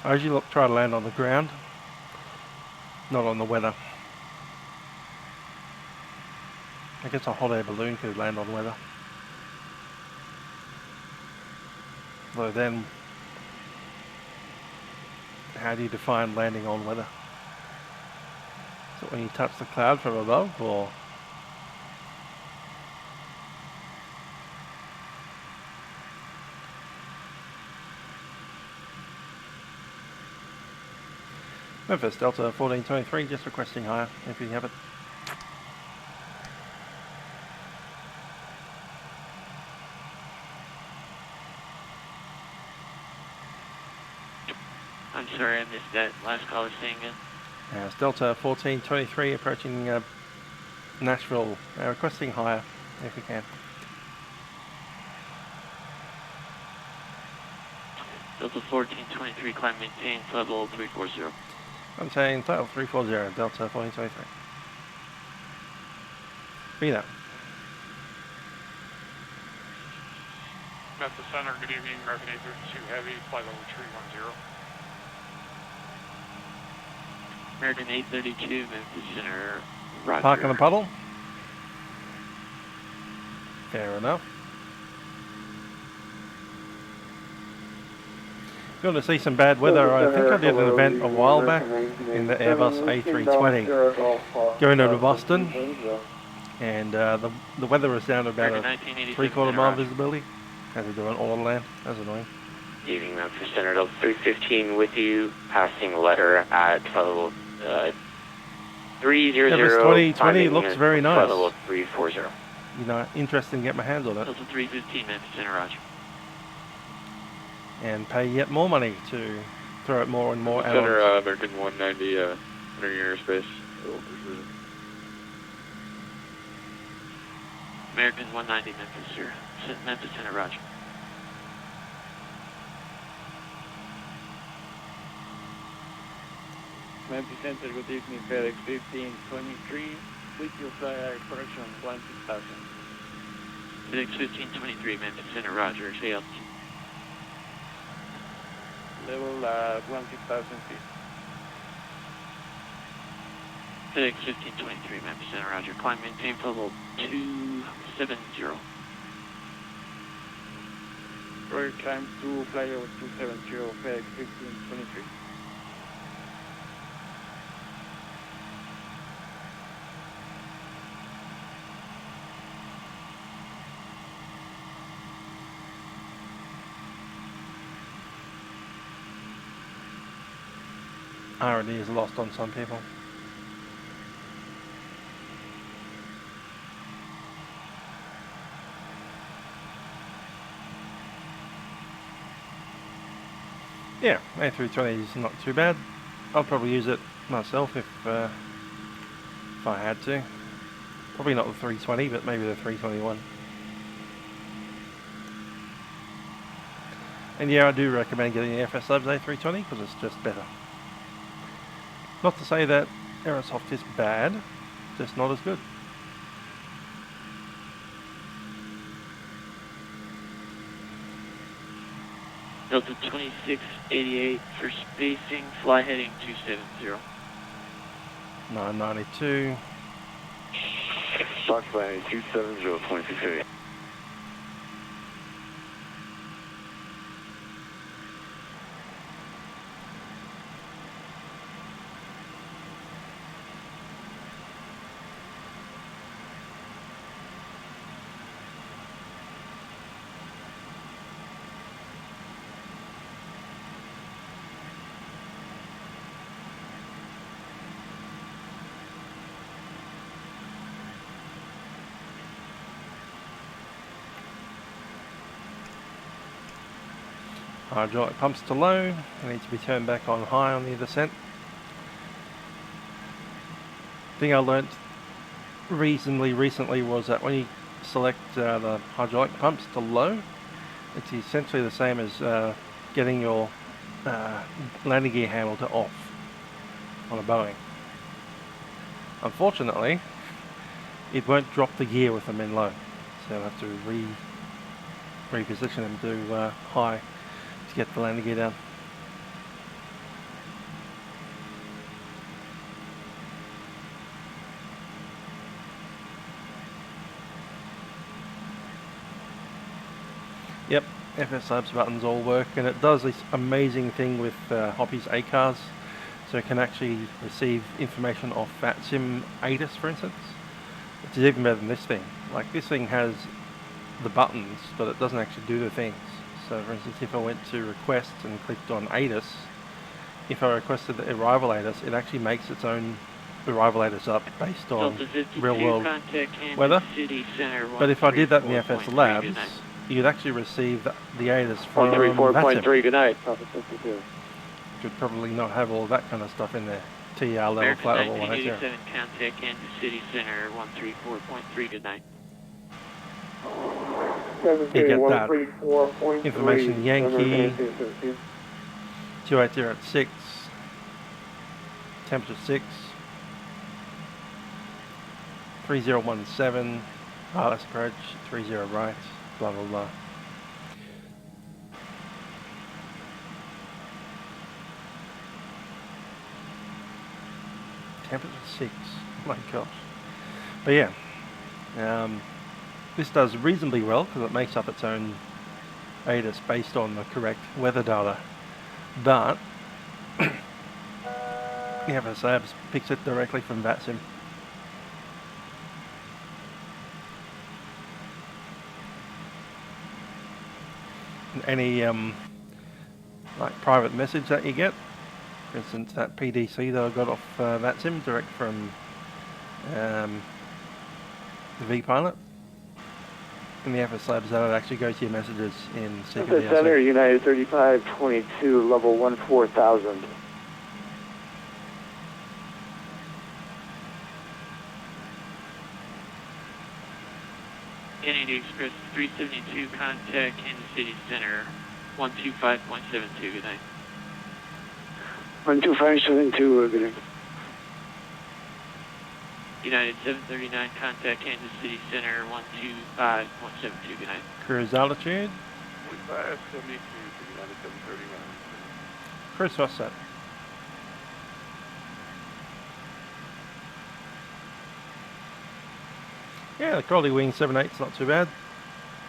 I usually try to land on the ground, not on the weather. I guess a hot air balloon could land on weather. Though then, how do you define landing on weather? Is it when you touch the cloud from above, or? Memphis, Delta 1423, just requesting higher if you have it. I'm sorry, I missed that last caller saying again. It's Delta 1423 approaching Nashville, requesting higher if you can. Delta 1423, climb maintain, flight level 340. I'm saying flight level 340, Delta 1423. Be that. Memphis Center, good evening, American 832 Heavy, flight level 310. American 832, Memphis Center, roger. Park in the puddle. Fair enough. If you want to see some bad weather, I think I did an event a while back in the Airbus A320 going over to Boston, and the weather was down to about a 3/4 mile visibility. Had to do an all land. That was annoying. Evening, Memphis Center Delta 315 with you, passing letter at flight level 300. Airbus 2020 looks very nice. Flight level 340. You know, interesting to get my hands on it. Delta 315, Memphis Center, roger. And pay yet more money to throw it more and more out. Center, American 190, under your airspace. American 190, Memphis Center, roger. Memphis Center, good evening, FedEx 1523, with your flight correction 16,000. FedEx 1523, Memphis Center, roger, say altitude. Level 16,000 feet. FedEx 1523, Memphis Center, roger. Climb maintain level 270. Roger, climb to flyover 270, FedEx 1523. R&D is lost on some people. Yeah, A320 is not too bad. I'll probably use it myself if I had to. Probably not the 320, but maybe the 321. And yeah, I do recommend getting the FS Labs A320 because it's just better. Not to say that Aerosoft is bad, just not as good. Delta 2688 for spacing, fly heading 270. 992. Fox flying 270, 2688. hydraulic pumps to low. They need to be turned back on high on the descent. The thing I learnt reasonably recently was that when you select the hydraulic pumps to low, it's essentially the same as getting your landing gear handle to off on a Boeing. Unfortunately, it won't drop the gear with them in low, so you'll have to reposition them to high to get the landing gear down. Yep, FS Labs buttons all work, and it does this amazing thing with Hoppy's ACARs, so it can actually receive information off Vatsim ATIS, for instance, which is even better than this thing. Like, this thing has the buttons, but it doesn't actually do the things. So, for instance, if I went to request and clicked on ATIS, if I requested the arrival ATIS, it actually makes its own arrival ATIS up based on real-world weather. But if I did that in the FS Labs, you'd actually receive the ATIS from 134.3, good night, Papa 52. Could probably not have all that kind of stuff in there. TR level, flat level 180. Contact Kansas City Center 134.3, good night. You get that information Yankee 280 at 6, temperature 6, 3017, wireless approach, 30 right, blah blah blah. Temperature 6, oh my gosh. But yeah, this does reasonably well because it makes up its own ATIS based on the correct weather data. But the FS Labs picks it directly from Vatsim. And any like private message that you get, for instance that PDC that I got off Vatsim direct from the vPilot, in the FS Labs that would actually go to your messages in CPDLC. Center, United 3522, level 14000. Kennedy Express 372, contact Kansas City Center 125.72, good night. 12572, good night. United 739, contact Kansas City Center 125.72, good night. Cruise altitude. 4572, United 739. Cruise what's that? Yeah, the Crowley Wing 7.8's not too bad.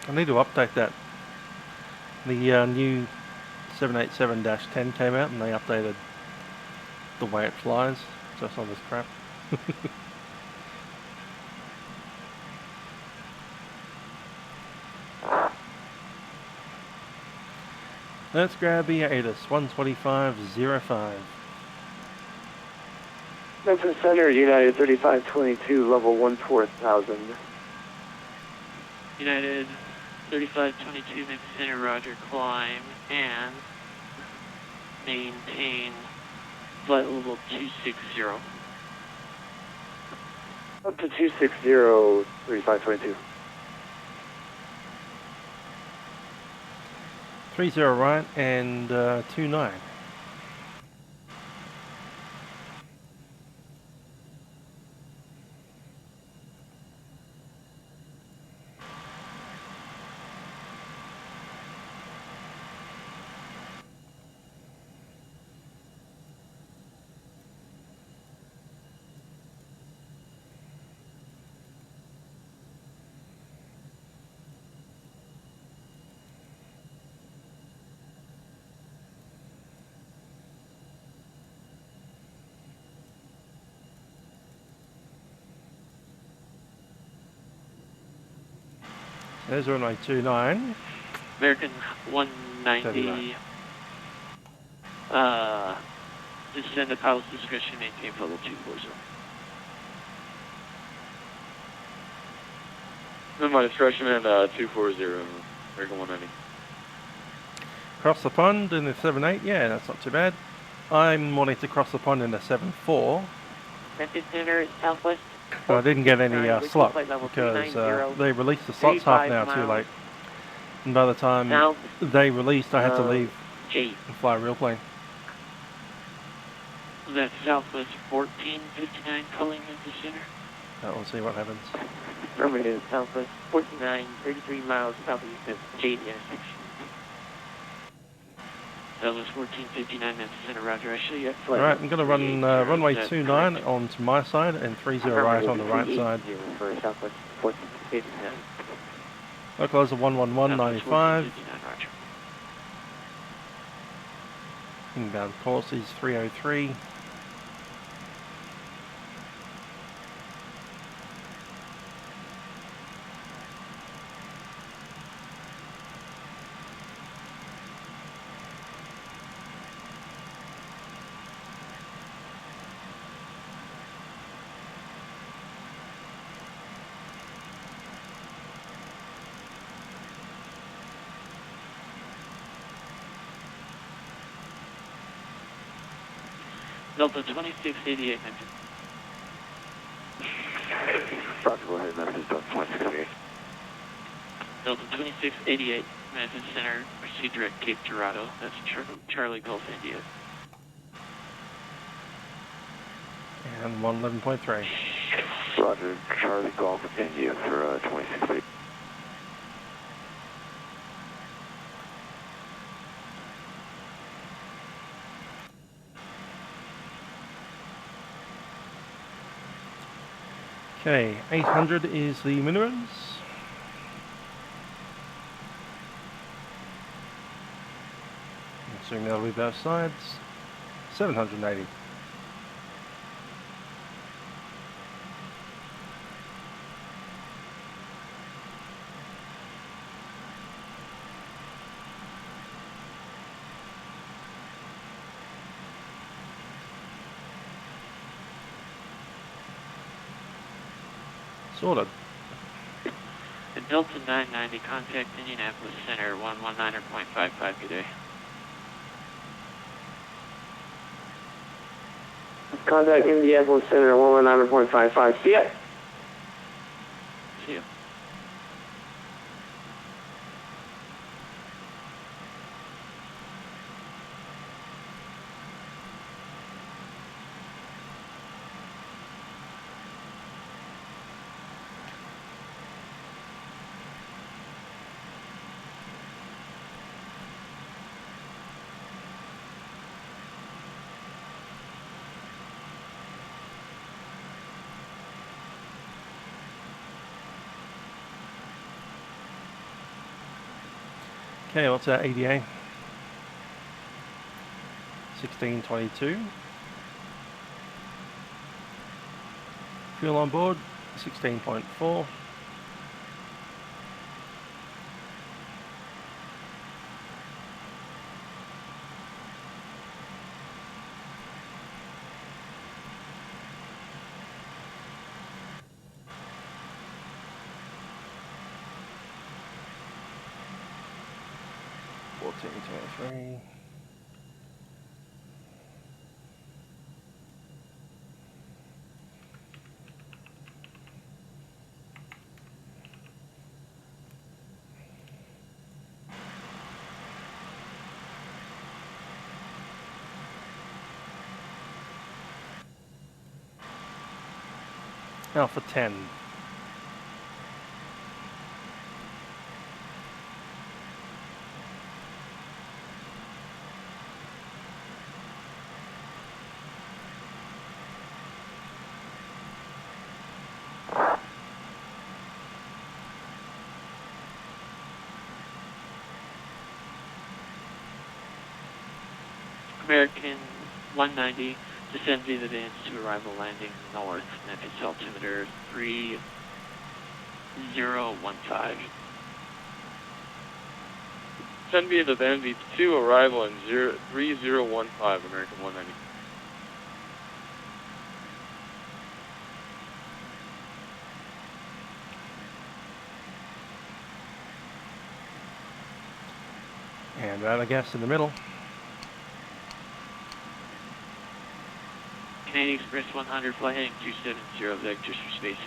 I need to update that. The new 787-10 came out and they updated the way it flies, so it's not this crap. Let's grab the ATIS 125.05. Memphis Center, United 3522, level 14000. United 3522, Memphis Center, roger, climb and maintain flight level 260. Up to 260, 3522. 30 right and 29. There's runway 29. American 190. Descend at pilot's discretion, maintain level 240. Then my discretion at 240, American 190. Cross the pond in the 7.8, yeah, that's not too bad. I'm wanting to cross the pond in the 7.4. Memphis Center, southwest. But I didn't get any slot flight level because 390, they released the slots half an hour too late. And by the time south, they released, I had to leave G. and fly a real plane. That's southwest 1459, calling Memphis Center. We'll see what happens. Affirmative, southwest 49, 33 miles southeast of J intersection. Southwest 1459, Memphis Center, roger. I show you at flight. Alright, I'm going to run runway 29 onto my side and 30 right on the right side. For southwest 1459. Localizer 111.95. Inbound course is 303. Delta 2688, Memphis. Roger, go ahead, Memphis, Delta 2688. Delta 2688, Memphis Center, proceed direct Cape Dorado. That's Charlie Golf, India. And 111.3. Roger, Charlie Golf, India for 2688. Okay, 800 is the minimums. Assuming that'll be both sides. 780. Sorted. And Delta 990, contact Indianapolis Center, 119.55, good day. Contact Indianapolis Center, 119.55. See ya. See ya. Okay, what's that ADA? 1622. Fuel on board, 16.4. Three. Alpha 10. American 190, descend via the vans to arrival landing north, Memphis altimeter 3015. Send via the van V2, arrival in 3015, American 190. And rudder gas in the middle. Canadian Express 100, flight heading 270, vectors for spacing.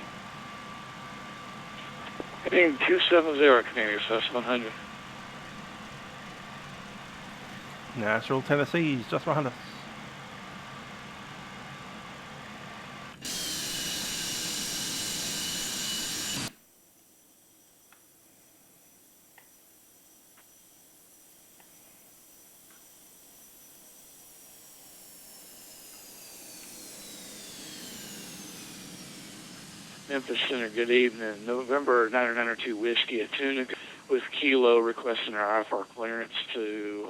Heading 270, Canadian Express 100. Nashville, Tennessee, just behind us. Memphis Center, good evening. November 992 Whiskey at Tunica with Kilo requesting our IFR clearance to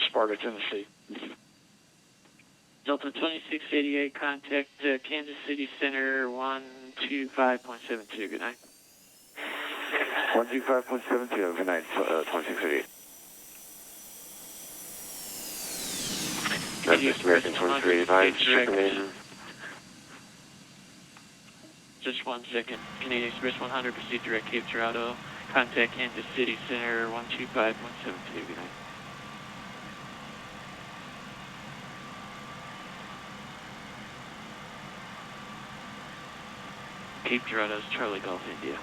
Sparta, Tennessee. Delta 2688, contact Kansas City Center 125.72. Good night. 125.72. Good night, 2688. Memphis American 2385, checking in. Just 1 second. Canadian Express 100, proceed direct Cape Throttle. Contact Kansas City Center 125.72. Good night. Cape Toronto's Charlie Golf India.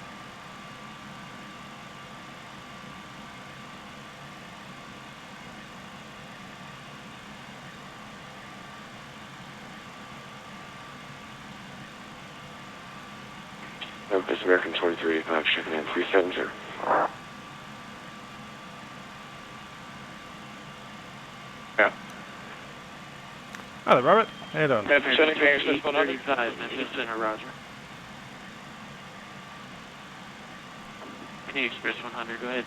Memphis American 2385, checking in 370. Yeah. Hello, Robert. How you doing? Memphis Center, Express 135, Memphis Center, roger. Canadian Express 100, go ahead.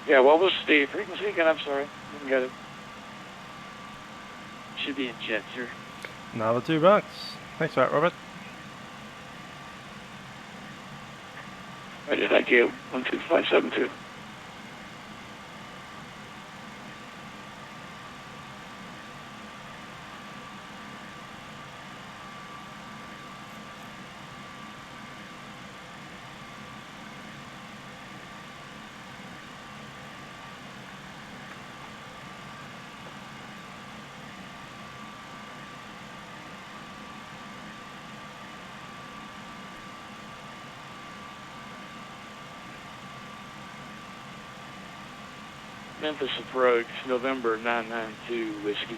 Yeah, what was the frequency again? I'm sorry. Didn't get it. Should be in jet, sir. Another $2. Thanks for that, Robert. Roger, thank you. 12572. Memphis approach, November 992 Whiskey.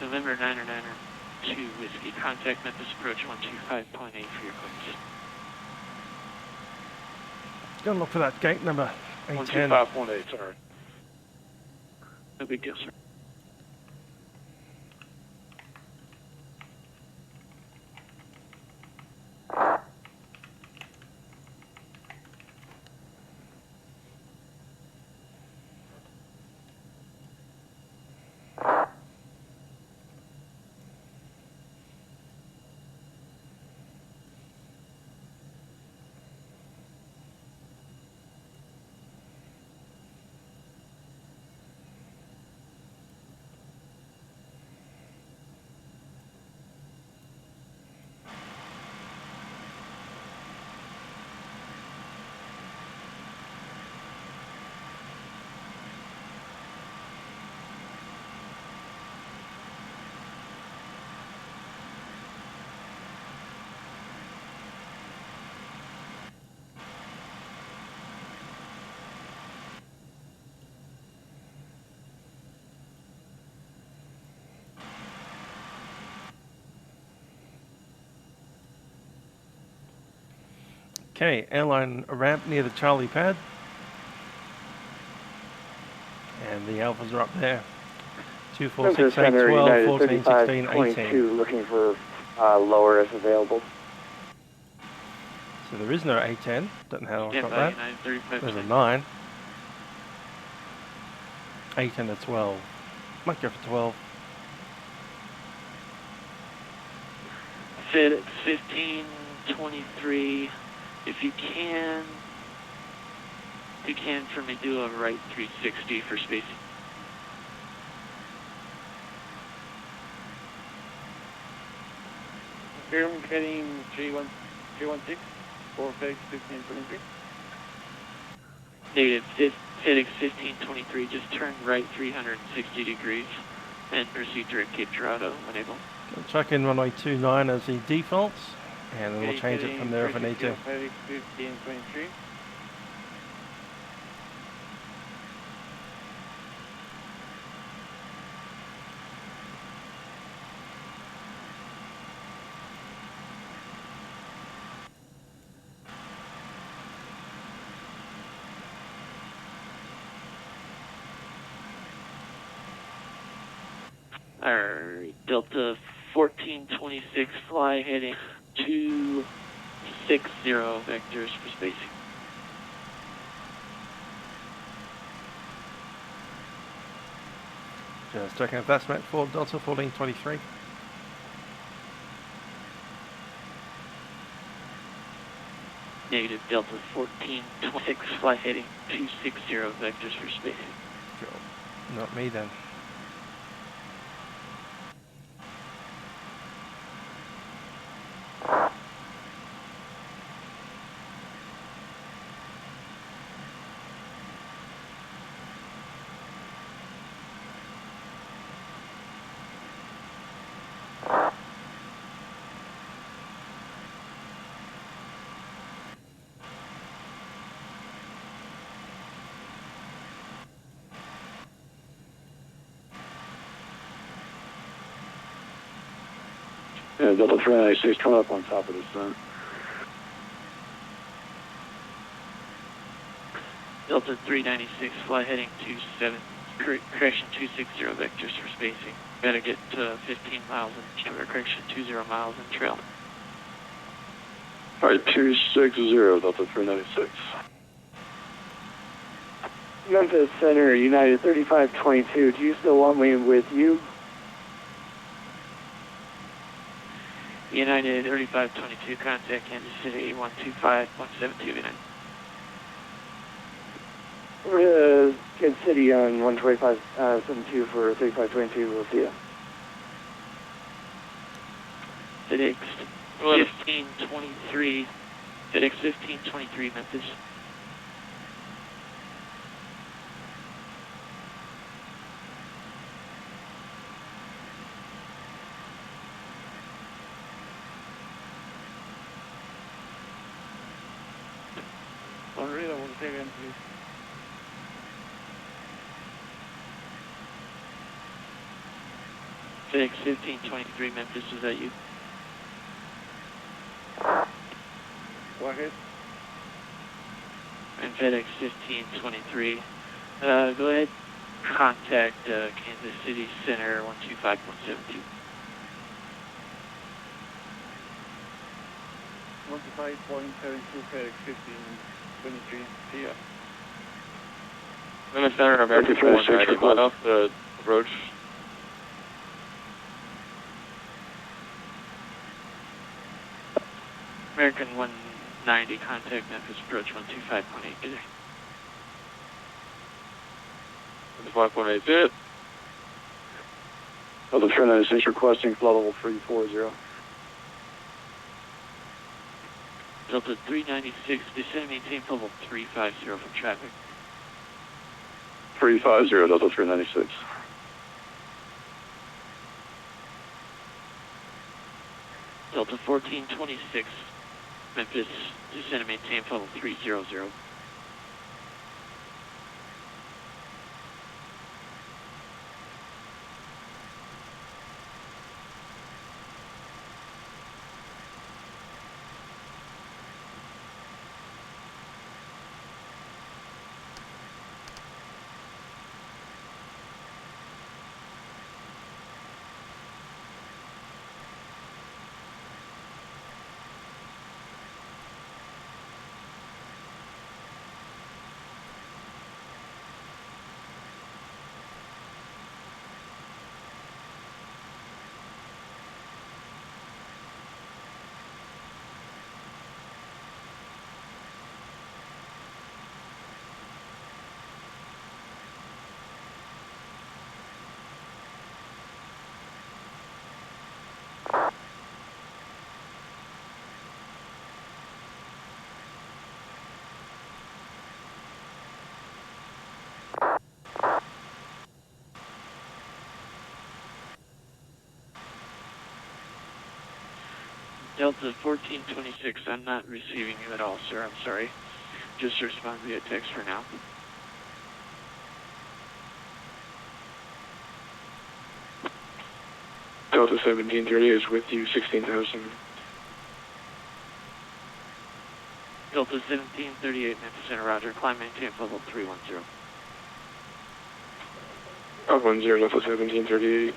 November 992 Whiskey. Contact Memphis approach 125.8 for your clearance. Gonna look for that gate number 810. 125.8, sorry. No big deal, sir. Okay, airline ramp near the Charlie pad. And the alphas are up there. 2, 4, 6, 8, 12, 14, 16, 18. Looking for lower as available. So there is no 810. Don't know how I got that. 35. There's a 9. 8 and a 12. Might go for 12. Fit at 1523. If you can for me, do a right 360 for spacing. Confirm heading 316. for FedEx 1523. Negative FedEx 1523, just turn right 360 degrees and proceed direct Cape Dorado when able. Chuck in runway 29 as the defaults, and then we'll Okay, change it from there if we need to. FedEx 1523. Alright, Delta 1426, fly heading 260 vectors for spacing. Just checking if that's met for Delta 1423. Negative Delta 1426, fly heading 260 vectors for spacing. Cool. Not me then. Yeah, Delta 396 coming up on top of this then. Delta 396, fly heading correction 260 vectors for spacing. Gotta get 15 miles in correction 20 miles in trail. Alright, 260, Delta 396. Memphis Center, United 3522. Do you still want me with you? United 3522, contact Kansas City 125.172. Kansas City on 125.72 for 3522. We'll see you. FedEx 1523, FedEx 1523, Memphis. One read, I will say again, please. FedEx 1523, Memphis, is that you? Go ahead. And FedEx 1523. Go ahead, contact Kansas City Center 125.72. 125.72 FedEx 1523. See ya. I'm in the center of American 190, right off the approach. American 190, contact Memphis approach 125.8. Good day. 125.8, it. Delta 396 requesting flight level 340. Delta 396, descend and maintain level 350 from traffic. 350, Delta 396. Delta 1426, Memphis, descend and maintain level 300. Delta 1426, I'm not receiving you at all, sir. I'm sorry. Just respond via text for now. Delta 1730 is with you, 16,000. Delta 1738, Memphis Center, roger. Climb maintain level 310. 10, Delta 1738.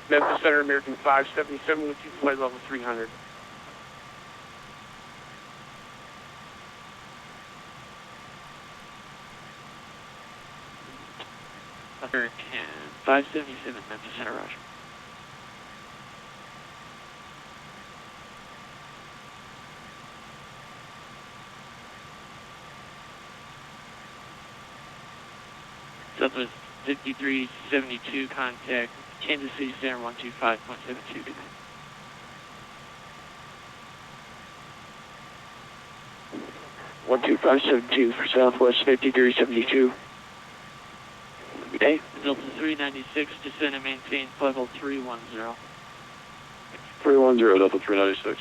Memphis Center, American 577 with you, flight level 300. American 577, Memphis Center, roger. Southwest 5372, contact Kansas City Center 125.72, good night. One 2572 for Southwest 5372. Good day. Delta 396, descend and maintain level 310. 310, Delta 396.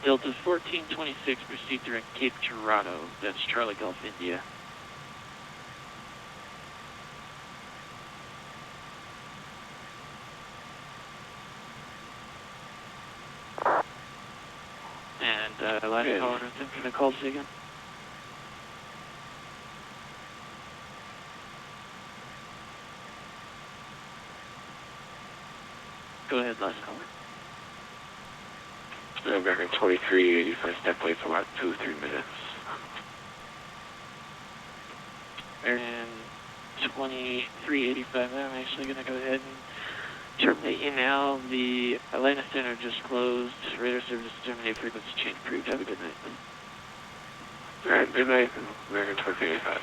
Delta 1426, proceed direct Cape Girardeau, that's Charlie Golf, India. And last caller, thanks for the call, say again. Go ahead, last caller. American 2385, step away for about 2-3 minutes. American 2385, I'm actually going to go ahead and terminate you now. The Atlanta Center just closed. Radar service terminate, frequency change approved. Have a good night. Alright, good night, American 2385.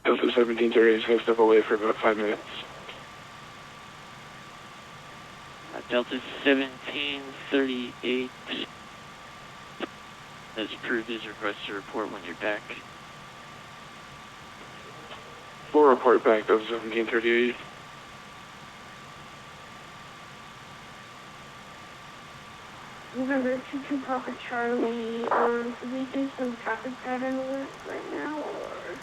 Delta 1730, step away for about 5 minutes. Delta 1738 has approved his request to report when you're back. Full report back, Delta 1738. November 22 Papa Charlie, should we do some traffic pattern alert right now, or?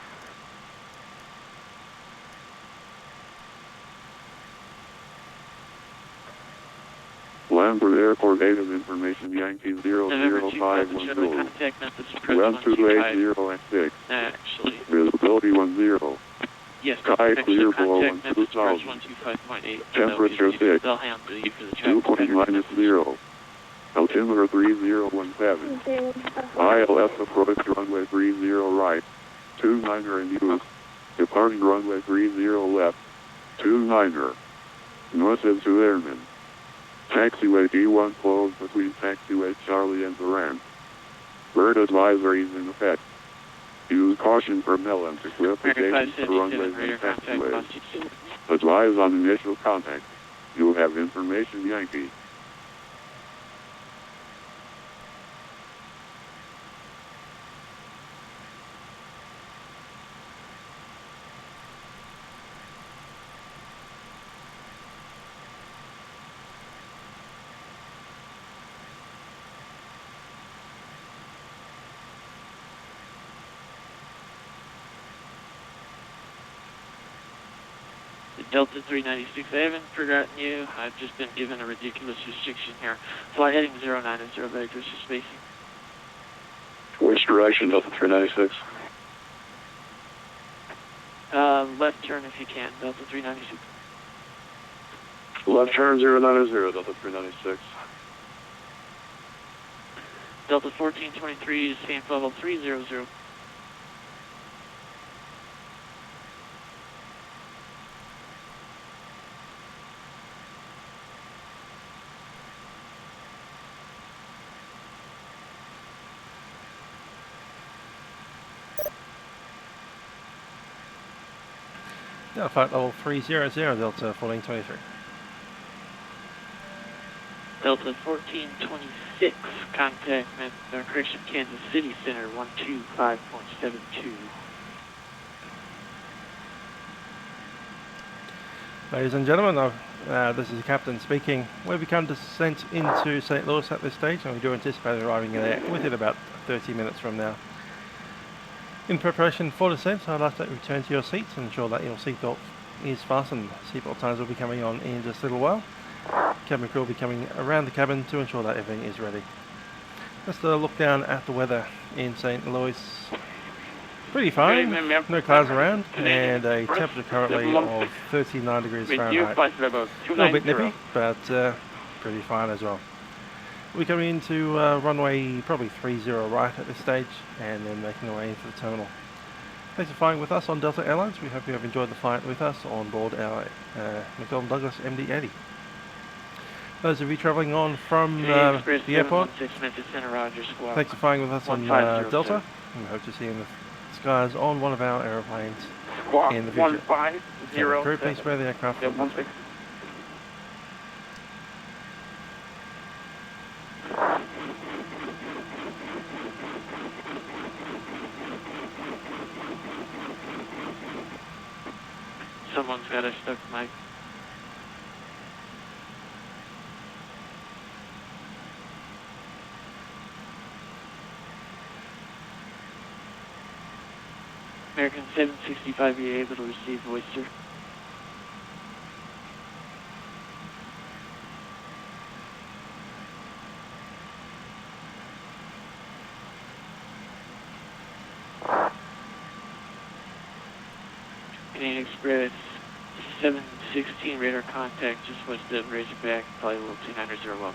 Lambert Airport addon information Yankee 00510. 1280 at 6. Actually. Visibility 10. Yes, sky clear below 2000. Temperature 6. Dew point -0. Altimeter 3017. ILS approach runway 30 right. 29er in use. Departing runway 30 left. 29er. North is to airmen. Taxiway D1 closed between taxiway Charlie and the ramp. Bird advisories in effect. Use caution for melons equipification for runways and taxiways. Advise on initial contact. You'll have information Yankee. Delta 396, I haven't forgotten you. I've just been given a ridiculous restriction here. Flight heading 090 vectors for spacing. Which direction, Delta 396? Left turn if you can, Delta 396. Left turn 090, Delta 396. Delta 1423 is same level 300. Flight level 300, Delta 1423. Delta 1426, contact correction, Kansas City Center 125.72. Ladies and gentlemen, this is the captain speaking. We've become descent into St. Louis at this stage, and we do anticipate arriving there within about 30 minutes from now. In preparation for descent, I'd like to return to your seats and ensure that your seatbelt is fastened. Seatbelt signs will be coming on in just a little while. Cabin crew will be coming around the cabin to ensure that everything is ready. Let's look down at the weather in St. Louis. Pretty fine, no clouds around, and a temperature currently of 39 degrees Fahrenheit. A little bit nippy, but pretty fine as well. We're coming into runway probably 30 right at this stage, and then making our way into the terminal. Thanks for flying with us on Delta Airlines. We hope you have enjoyed the flight with us on board our McDonnell Douglas MD80. Those of you travelling on from the airport, thanks for flying with us on Delta. We hope to see you in the skies on one of our aeroplanes in the future. 150. Crew, please spare the aircraft. Yep, 16. Someone's got a stuck mic. American 765, are you able to receive voice, sir? Canadian Express 716 radar contact just west of Razorback, probably a little 290 well.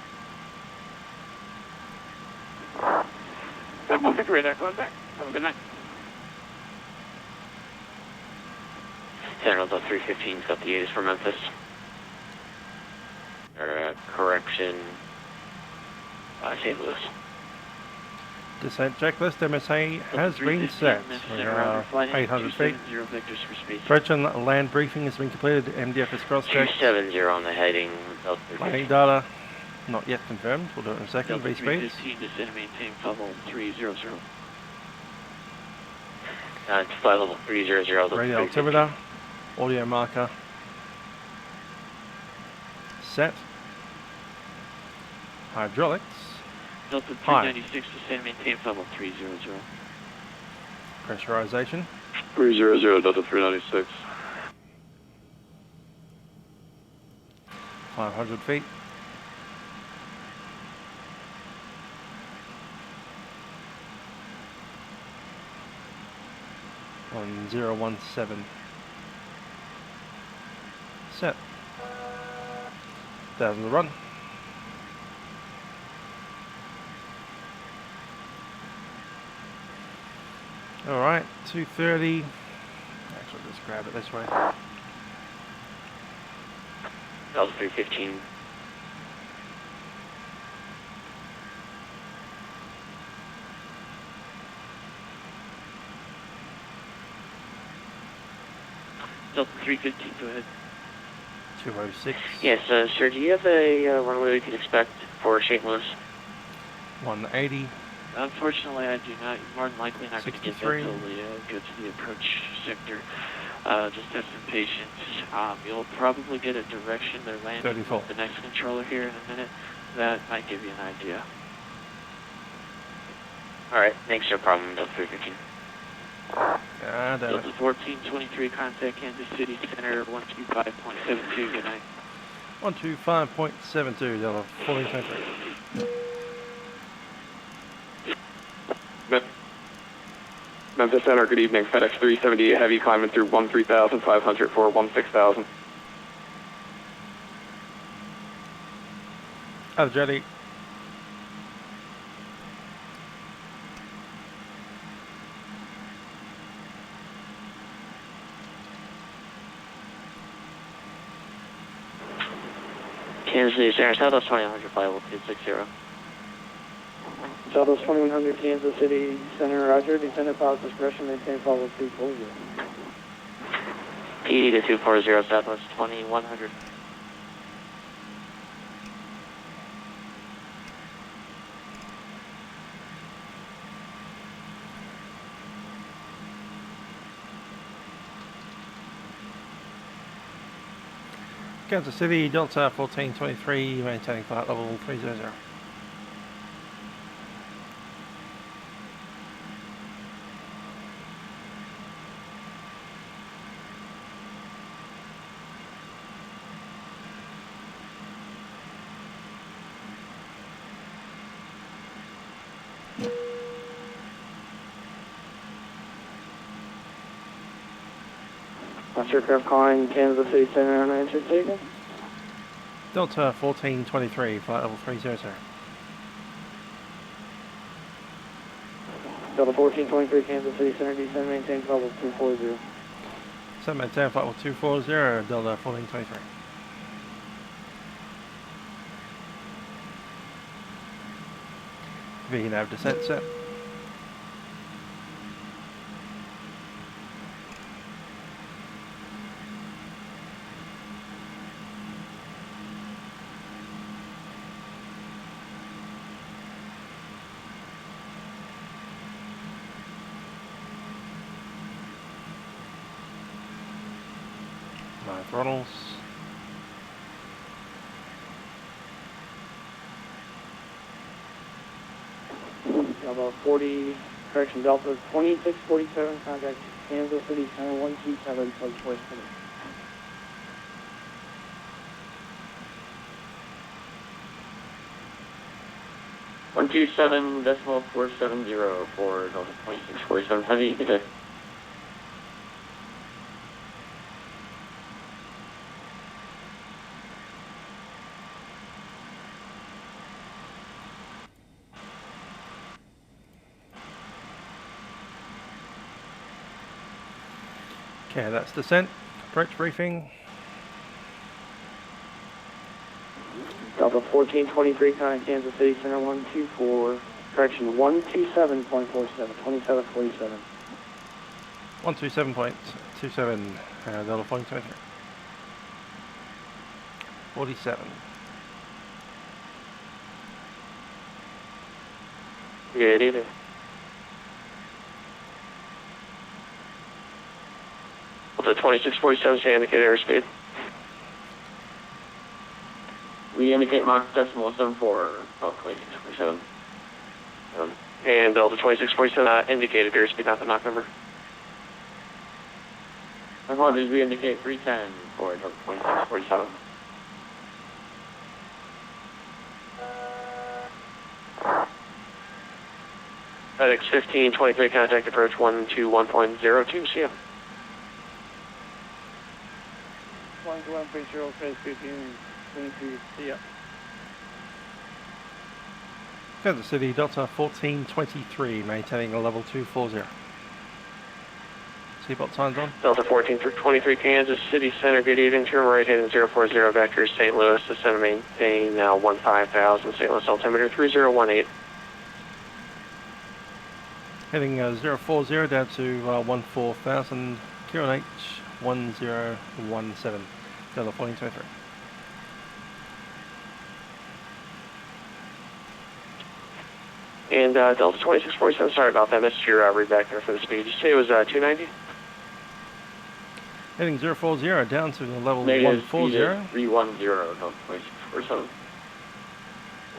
716 radar contact. Have a good night. Center Delta 315, got the 8 is for Memphis. Correction, St. Louis. Descent checklist MSA has been set. We are 800 feet. Correction, land briefing has been completed. MDFS cross check. 270 on the heading. Delta Landing data not yet confirmed. We'll do it in a second. V speeds. Descend and maintain level 300. It's flight level 300. Radio altimeter. Audio marker. Set. Hydraulics. Delta 396 descend, maintain level 300. Pressurization. 300, Delta 396. 500 feet. On 017. Set. 1,000 to run. Alright, 230. Actually, just grab it this way. Delta 315. Delta 315, go ahead. 206. Yes, sir, do you have a runway we can expect for St. Louis? 180. Unfortunately, I do not. You're more than likely not going to get that until we go to the approach sector. Just have some patience. You'll probably get a direction they're landing 34. the next controller here in a minute. That might give you an idea. Alright, thanks, no problem, Delta 315. Delta 1423, contact Kansas City Center 125.72, good night. 125.72, Delta 1423. Memphis Center, good evening. FedEx 378 Heavy climbing through 13,500 for 16,000. Have a jetty. Kansas City Center, Southwest 2100, flight 260. Southwest 2100, Kansas City Center, roger. Descendant pilot discretion, maintain follow 240. PD to 240, Southwest 2100. Kansas City, Delta 1423, maintaining flight level 300. Aircraft calling Kansas City Center on answer taken. Delta 1423, flight level 300. Delta 1423, Kansas City Center, descend, maintain flight level 240. Descend, maintain flight level 240, Delta 1423. VNAV descent set. My throttles. About 40, correction, Delta 2647, contact Kansas City Center 127, flight 47. .470 for Delta 2647 Heavy. Okay. Okay, that's descent. Approach briefing. Delta 1423, contact Kansas City Center 124, correction 127.47, 2747. 127.27, Delta 1423. 47. Good evening. Delta 2647 should indicate airspeed. We indicate Mach decimal 74, oh, 2647. And Delta 2647 indicated airspeed, not the Mach number. Apologies, we indicate 310 for Delta 2647. FedEx 1523, contact approach 121.02, see ya. 121.0, FedEx 1523, see ya. Kansas City, Delta 1423, maintaining a level 240. Seatbelt signs on. Delta 1423, Kansas City Center, good evening, turn right heading 040, vector St. Louis, descend and maintain 15,000, St. Louis altimeter 3018. Heading 040 down to 14,000, QNH 1017, Delta 1423. And Delta 2647, sorry about that, missed your read back there for the speed. Did you say it was 290? Heading 040 down to level Negative 140. 310, Delta 2647.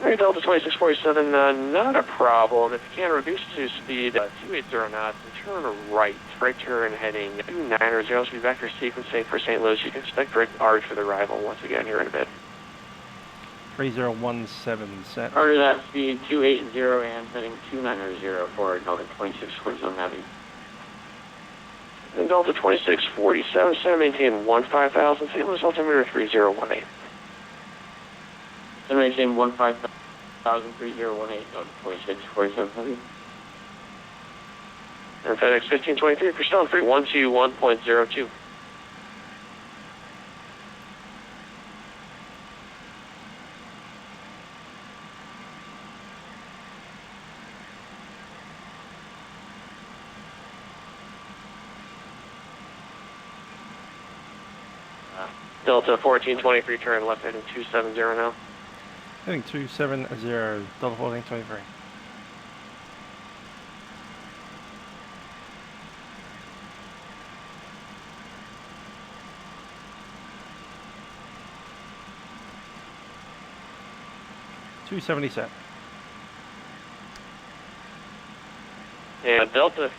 Alright, Delta 2647, not a problem. If you can reduce to speed 280 knots and turn right turn heading 290, so be vector sequencing for St. Louis. You can expect direct arch for the arrival once again here in a bit. 3017 set. Under that speed 280 and heading 290 for Delta 2647 Heavy. And Delta 2647, center maintain 15,000, St. Louis altimeter 3018. Center maintain 15,000, 3018, Delta 2647 Heavy. And FedEx 1523, if you're still on 3121.02. Delta 1423, turn left heading 270 now. Heading 270, Delta 1423. 270 set. And Delta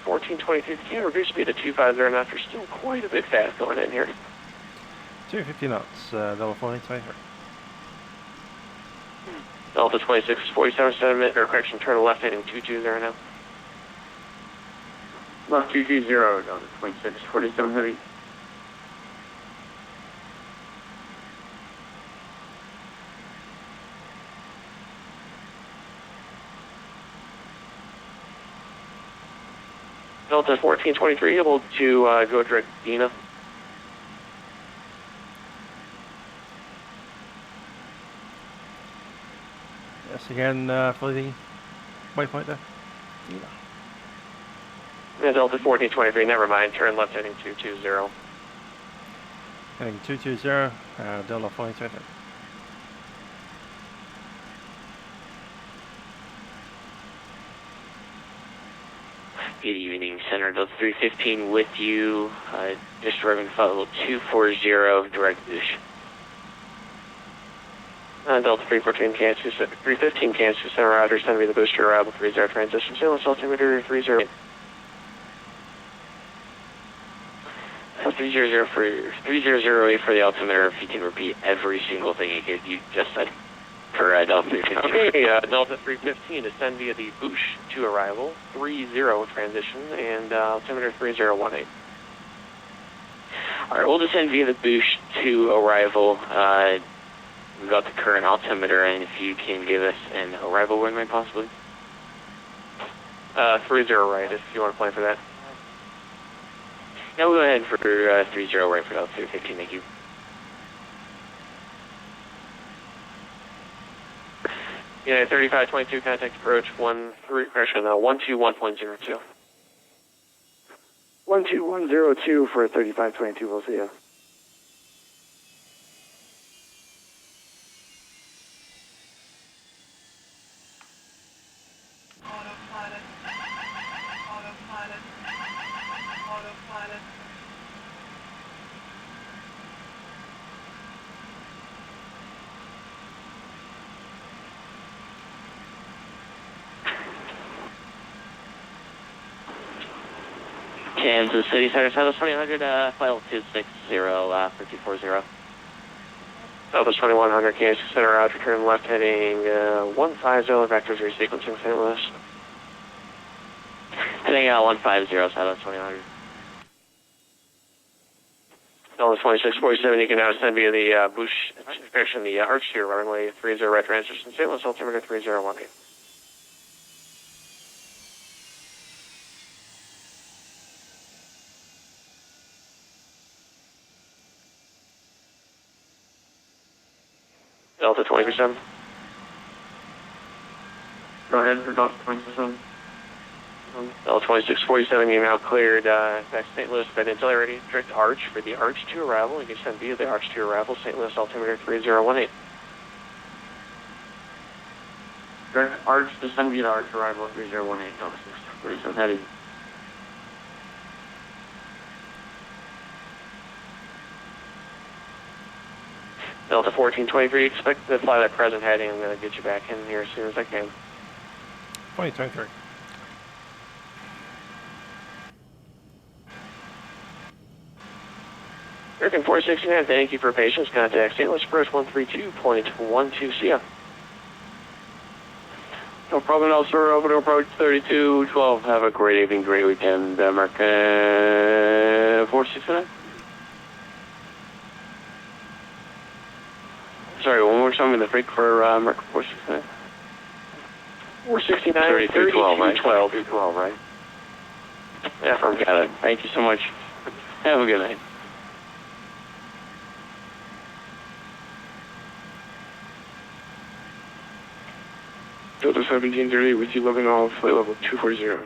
1423, can you reduce speed to 250 knots? You're still quite a bit fast going in here. 250 knots, Delta 1423. Delta 26, 47 centimeter, or correction, turn left heading 220 now. Left 220, Delta 26, 47 heavy. Delta 1423, able to go direct Dina. Yes, again for the waypoint there. Yeah, Delta 1423, never mind, turn left heading 220. Heading 220, Delta 1423. Good evening, Center Delta 315 with you. Just arriving follow 240, direct boost. Delta 314, Kansas, 315, Kansas Center, Roger, send me the booster arrival 30 transition, sail altimeter 30. 300 for 3008 for the altimeter. If you can repeat every single thing you just said for Delta 315. Okay, Delta 315, ascend via the boost to arrival 30 transition and altimeter 3018. All right, we'll descend via the boost to arrival. We've got the current altimeter, and if you can give us an arrival wingman possibly. 30 right, if you want to plan for that. No, we'll go ahead for 30 right for Delta 315, thank you. United 3522, contact approach 121.02. 12102 for 3522, we'll see you. Kansas City Center, Southwest 2000, file 260 for 240. Southwest 2100, Kansas Center, Roger, turn left heading 150, vectors resequencing St. Louis. Heading 150, Southwest 2000. Delta 2647, you can now ascend via the Bush, direction, the arch to your runway 30 right transition, St. Louis, altimeter 3018. Delta 27. Go ahead for Delta 27. Delta 2647, you now cleared back to St. Louis, bed auxiliary direct arch for the arch to arrival. You can send via the arch to arrival, St. Louis, altimeter 3018. Direct arch, descend via the arch arrival 3018, Delta 647 heading. Delta 1423, expect to fly that present heading. I'm going to get you back in here as soon as I can. 2023. American 469, thank you for your patience. Contact St. Louis approach 132.12. See ya. No problem, no sir. Over to approach 3212. Have a great evening, great weekend, American 469. Sorry, one more time in the freak for American 469. 469, 3212, right? 3212, right? Yeah, from Got it. Thank you so much. Have a good night. Delta 1738 with you, living off flight level 240.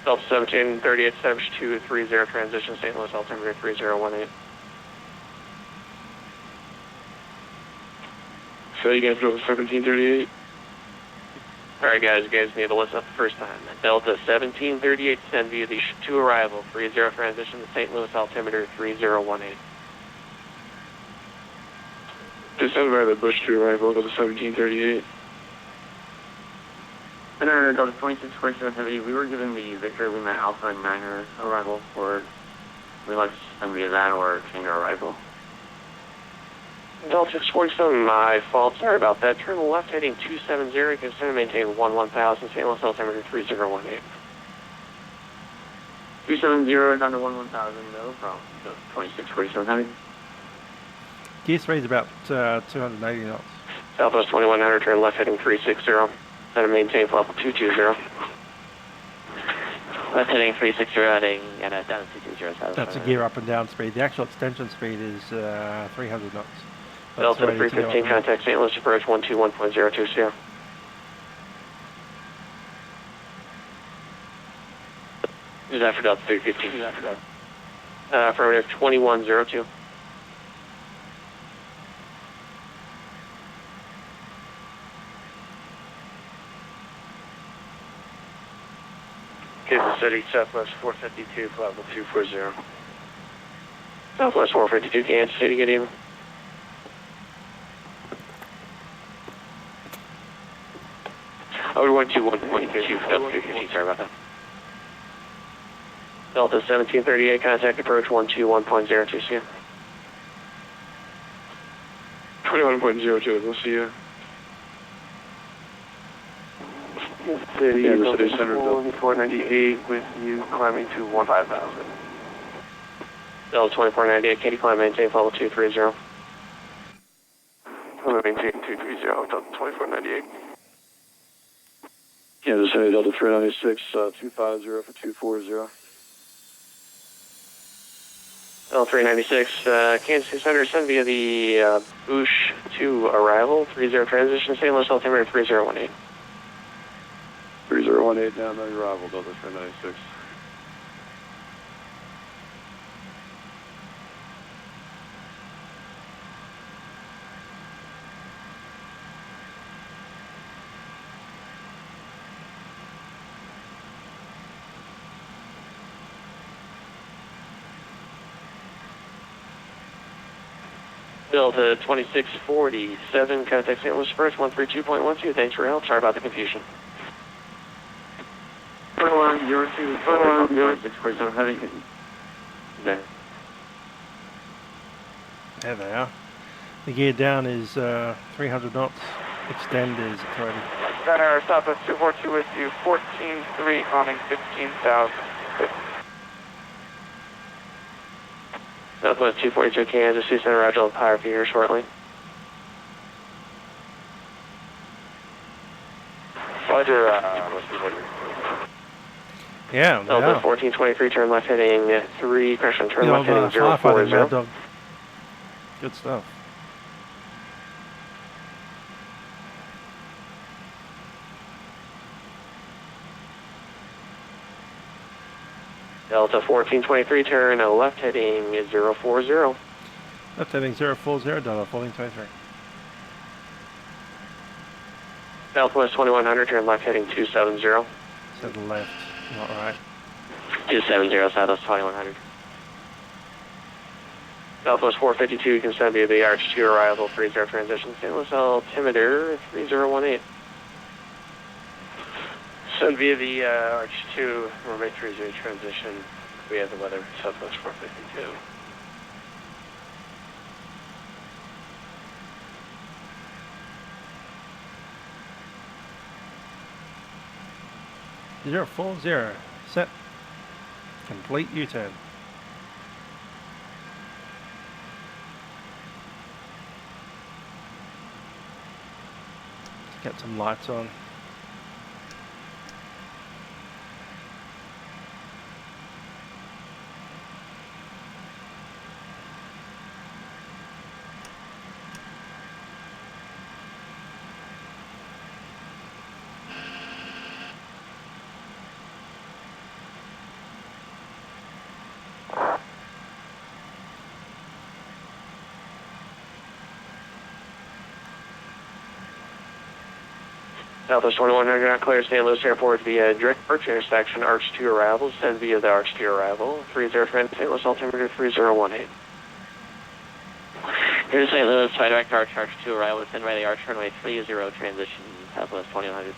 Delta 1738, establish 230, transition St. Louis, altimeter 3018. So you guys Delta 1738? Alright guys, you guys need to listen up the first time. Delta 1738, send via the to arrival, 30 transition to St. Louis, altimeter 3018. Descend by the Bush to arrival, Delta 1738. Center Delta 2647 Heavy, we were given the Victor Lima Alpha 9er arrival for, we'd like to send via that or change our arrival. Delta 647, my fault. Sorry about that. Turn left heading 270, consider maintain 1000, St. Louis altimeter 3018. 270 down to 1000, no problem. 2647 Heavy. Gear speed is about 280 knots. Southwest 2100, turn left heading 360. Center maintain level 220. Left heading 360, heading and down to 220. That's a gear up and down speed. The actual extension speed is 300 knots. Delta 315, contact St. Louis approach 121.020. Is that for Delta 315? Affirmative 2102. Kansas City, Southwest 452, level 240. Southwest 452, Kansas City, good evening. Over 121.2, Delta 315, sorry about that. Delta 1738, contact approach 121.020. 21.02, we'll see you. City, Yeah, Delta City Center, Delta 498 with you climbing to 15,000. Delta 2498, Katie climb maintain level 230. I'm maintain 230, Delta 2498. Kansas City, Delta 396, 250 for 240. Delta 396, Kansas City Center, send via the Bush to arrival, 30 transition, St. Louis altimeter 3018. 3018 down on your arrival, Delta 396. Delta 2647, contact St. Louis first, 132.12. Thanks for your help. Sorry about the confusion. 2102, 2647 Heavy. There. There they are. The gear down is 300 knots. Extend is 30. Center, Southwest 242 with you, 14.3, climbing 15,000. Southwest 242, Kansas City Center, Roger, I'll hire for you here shortly. Roger, Yeah, Delta 1423, turn left heading 3, correction, turn left heading 040. Maddog. Good stuff. Delta 1423, turn left heading 040. Left heading 040, Delta 1423. Southwest 2100, turn left heading 270. To the left, not right. 270, Southwest 2100. Southwest 452, you can send via the Arch 2 arrival, 30 transition, St. Louis altimeter 3018. send via the Arch 2, runway 30 transition. We have the weather, Southwest 452. Zero 40, set, complete U-turn. Let's get some lights on. Southwest 2100, clear St. Louis Airport via direct approach intersection, Arch 2 arrival, send via the Arch 2 arrival, 30 friend, St. Louis altimeter 3018. Here's St. Louis, flight direct Arch 2 arrival, send by the Arch runway 30 transition, Southwest 2100.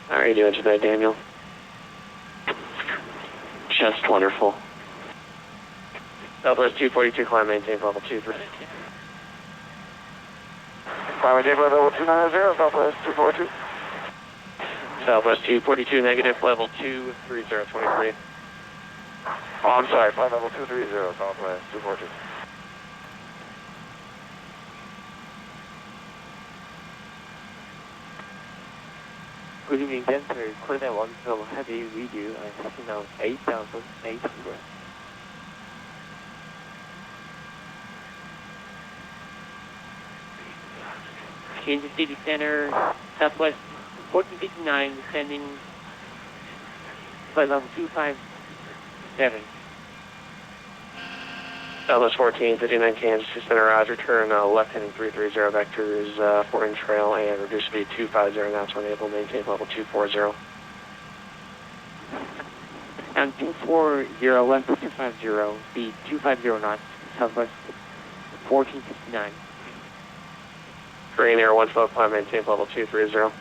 How are you doing today, Daniel? Just wonderful. Southwest 242, climb, maintain level 23. Climb, maintain level 290, Southwest 242. Southwest 242, negative, level 23023. Oh, I'm sorry, flight level 230, Southwest 242. Good evening, Denver. Clear that one from heavy video. I have now 8,800. Kansas City Center, Southwest 1459, descending flight level 257. Southwest 1459, Kansas City Center, Roger, turn left heading 330, vectors 4 in trail, and reduce speed 250 knots when able, maintain level 240. And 240, left 250, speed 250 knots, Southwest 1459. Green Air 1 slow climb, maintain level 230.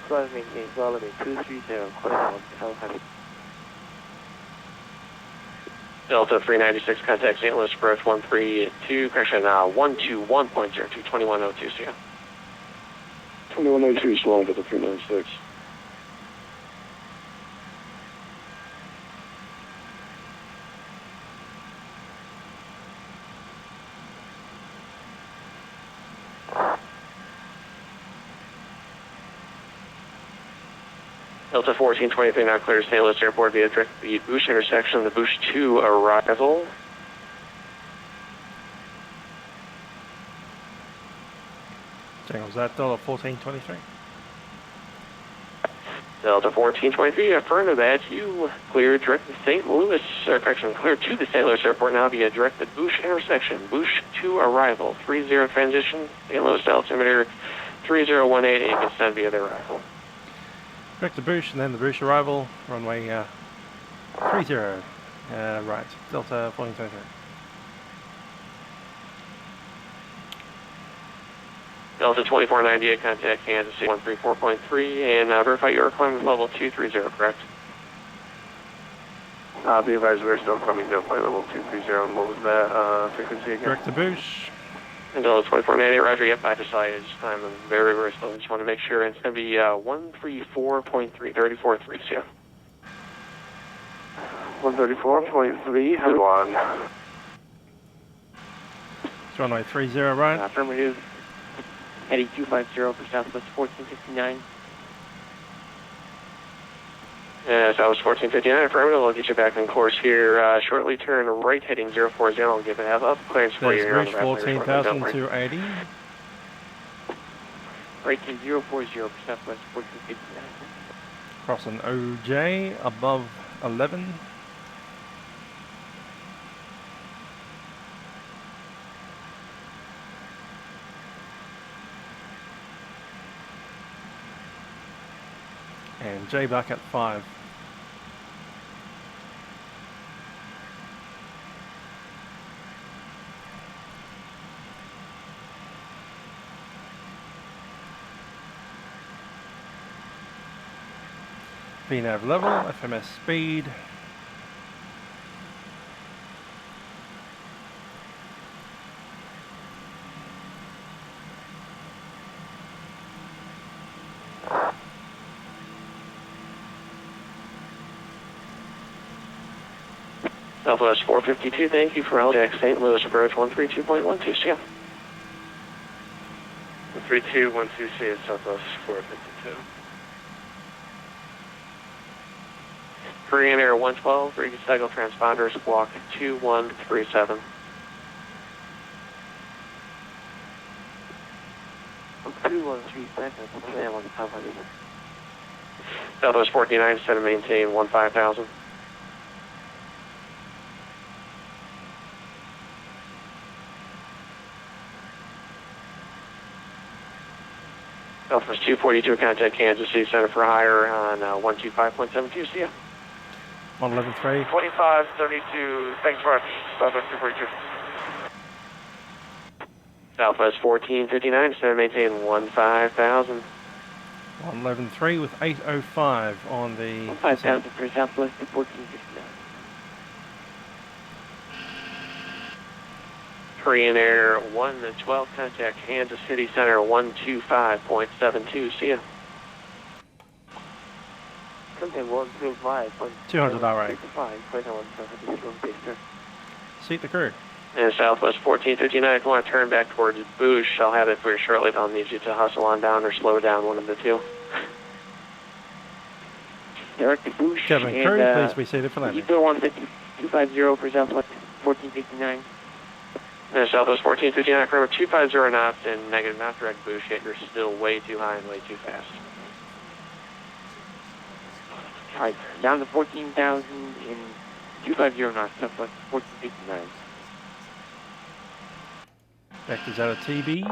Climb, maintain level 230, clear that one, so heavy. Delta 396, contact St. Louis approach 132, correction 121.02, 2102, see ya. 2102, slow to the 396. Delta 1423 now clears St. Louis Airport via direct the Bush intersection, the Bush 2 arrival. So was that Delta 1423? Delta 1423, affirmative that you cleared direct to St. Louis, correction, cleared to the St. Louis Airport now via direct the Bush intersection, Bush 2 arrival, 30 transition, St. Louis altimeter 3018, and you can send via the arrival. Direct to Bush and then the Bush arrival, runway 30, right, Delta 1423. Delta 2498, contact Kansas City 134.3, and verify your climb level 230, correct? Be advised we're still climbing to flight level 230, and what was that frequency again? Direct to Bush. And Delta 2498, roger, yep, I decided this time I'm very, very slow. I just want to make sure it's going to be 134.3, 34.3, see ya. 134.3, head one. It's runway 30, right? Affirmative. Heading 250 for Southwest 1459. Yeah, Southwest 1459, affirmative. I'll get you back on course here shortly. Turn right heading 040. I'll give it up clearance for you here on the Bush 14,280. Right heading 040 for Southwest 1459. Crossing OJ above 11. And J back at 5. VNAV level, FMS speed. Southwest 452, thank you for LJX St. Louis approach 132.12, see ya. 132.12, see ya, Southwest 452. Korean Air 112, read cycle transponders, block 2137. 213 seconds, clear 1500. Southwest 49, set and maintain 15,000. Southwest 242, contact Kansas City Center for higher on 125.72, see ya. 111.3. 2532, thanks for Southwest 242. Southwest 1459, stand maintain 15,000. 111.3 with 805 on the... 5,000 for Southwest 1459. Korean Air 112, contact Kansas City Center 125.72, see ya. Contact 125. 200 RA. Seat the crew. And Southwest 1459, if you want to turn back towards Boosh, I'll have it for you shortly. I'll need you to hustle on down or slow down, one of the two. Direct to Boosh. Kevin and, crew, please be seated for landing. Eagle 150 for Southwest 1459. And Southwest 1459, crew 250 knots and negative knots, direct Boosh, yet you're still way too high and way too fast. Alright, down to 14,000 in 250 knots, Southwest 1459. Vectors out of TB.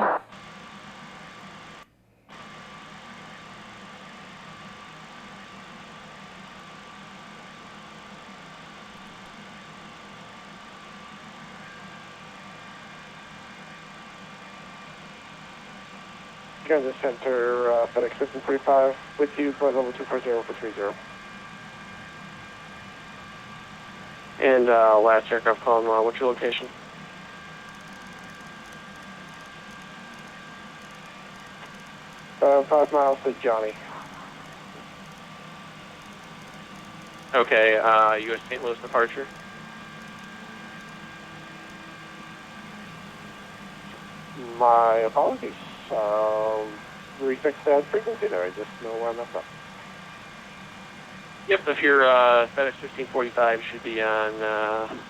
Kansas Center, FedEx 1545, with you, flight level 240 for 30. And last aircraft call, what's your location? $5 miles to Johnny. Okay, U.S. St. Louis departure. My apologies. Refix that frequency there. I just know where I messed up. Yep, if you're FedEx 1545, should be on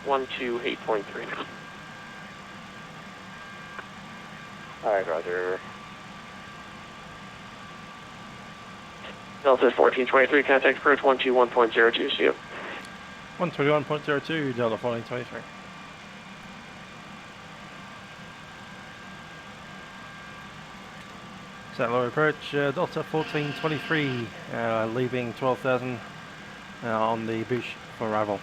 128.3. Alright, roger. Delta 1423, contact approach 121.02, see you. 121.02, Delta 1423. Satellite approach, Delta 1423, leaving 12,000 on the Bush for arrival.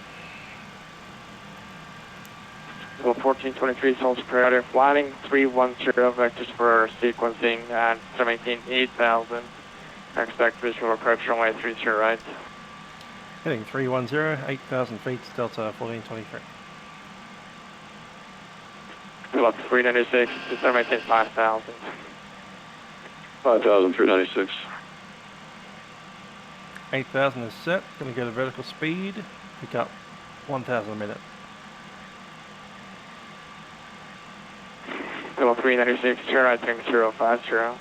So 1423 Souls Predator, flying 310 vectors for sequencing and to maintain 8,000. Expect visual approach runway 30 right. Heading 310, 8,000 feet, Delta 1423. About 396, just to maintain 5,000. 5,396. 8,000 is set, going to go to vertical speed, pick up 1,000 a minute. About 396, turn right, turn 050.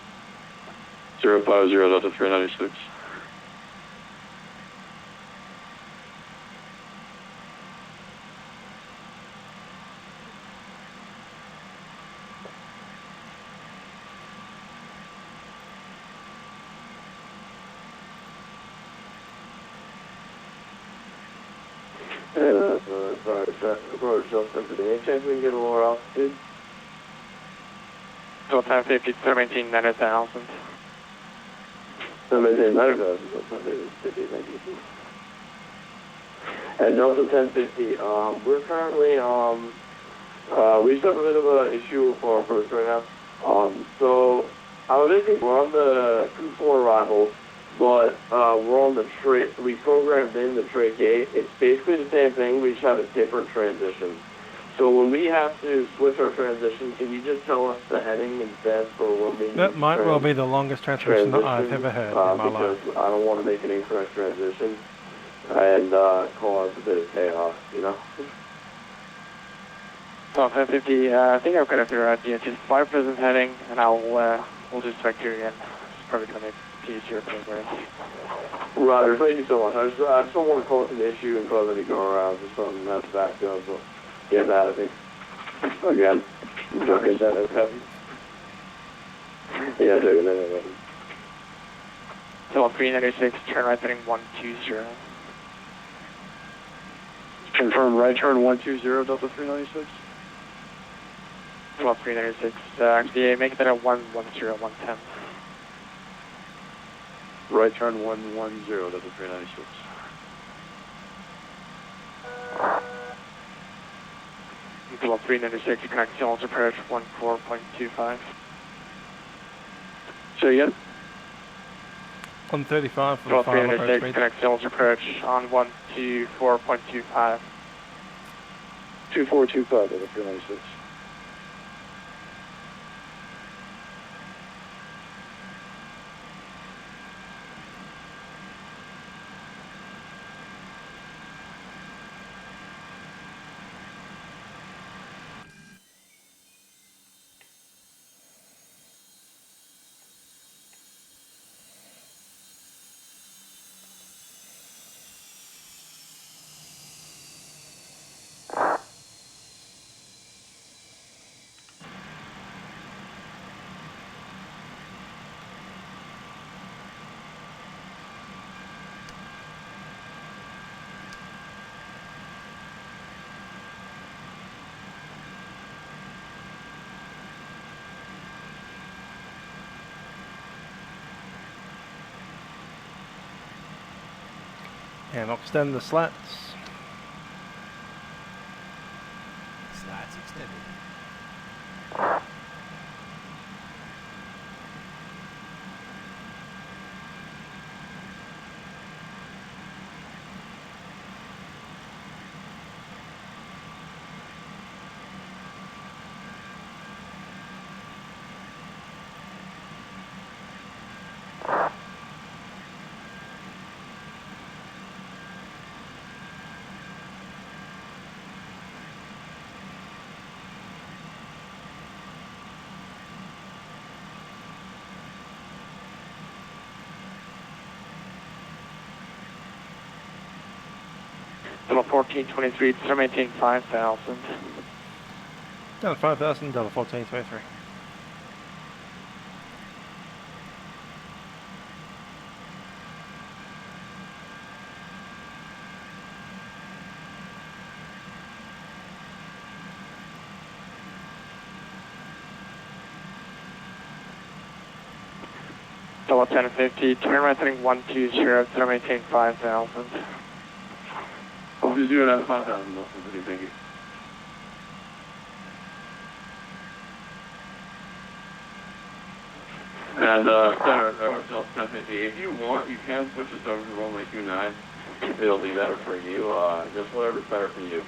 050, Delta 396. Sorry, traffic approach, Delta for the any chance we can get a lower altitude? Delta 1050, 17,900,000. 17,900,000, Delta 1050, thank you. At Delta 1050, we're currently, we just have a bit of an issue for our approach right now. So, we're on the 2-4 arrival, but we're on the tray, we programmed in the tray gate. It's basically the same thing, we just have a different transition. So when we have to switch our transition, can you just tell us the heading instead for when we... That might well be the longest transition that I've ever heard in my life. I don't want to make an incorrect transition and cause a bit of chaos, you know? So 1050, I think I've got it through idea. Just 5% heading, and we'll just check here again. It's probably going to make it easier program. Roger, thank you so much. I just don't want to cause an issue and cause any go-arounds or something that's backed up, but get that, I think. Again, don't get that as heavy. Yeah, take it anyway. So 396, turn right heading 120. Confirm right turn 120, Delta 396. Well, 396, actually, make that a 110, 110. Right turn 110, Delta 396. Level 396, connect channels approach 14.25. Say again? 135 for the Level final approach 396, speed. connect channels approach on 124.25. 2425 over 396. And I'll extend the slats. Slats extended. Level 1423, still maintain 5,000. Down 5,000, double 1423. Level 1050, turn right heading 120, still maintain 5,000. Hope you're doing that 5,000, thank you. And, if you want, you can switch this over to runway 29. It'll be better for you, just whatever's better for you.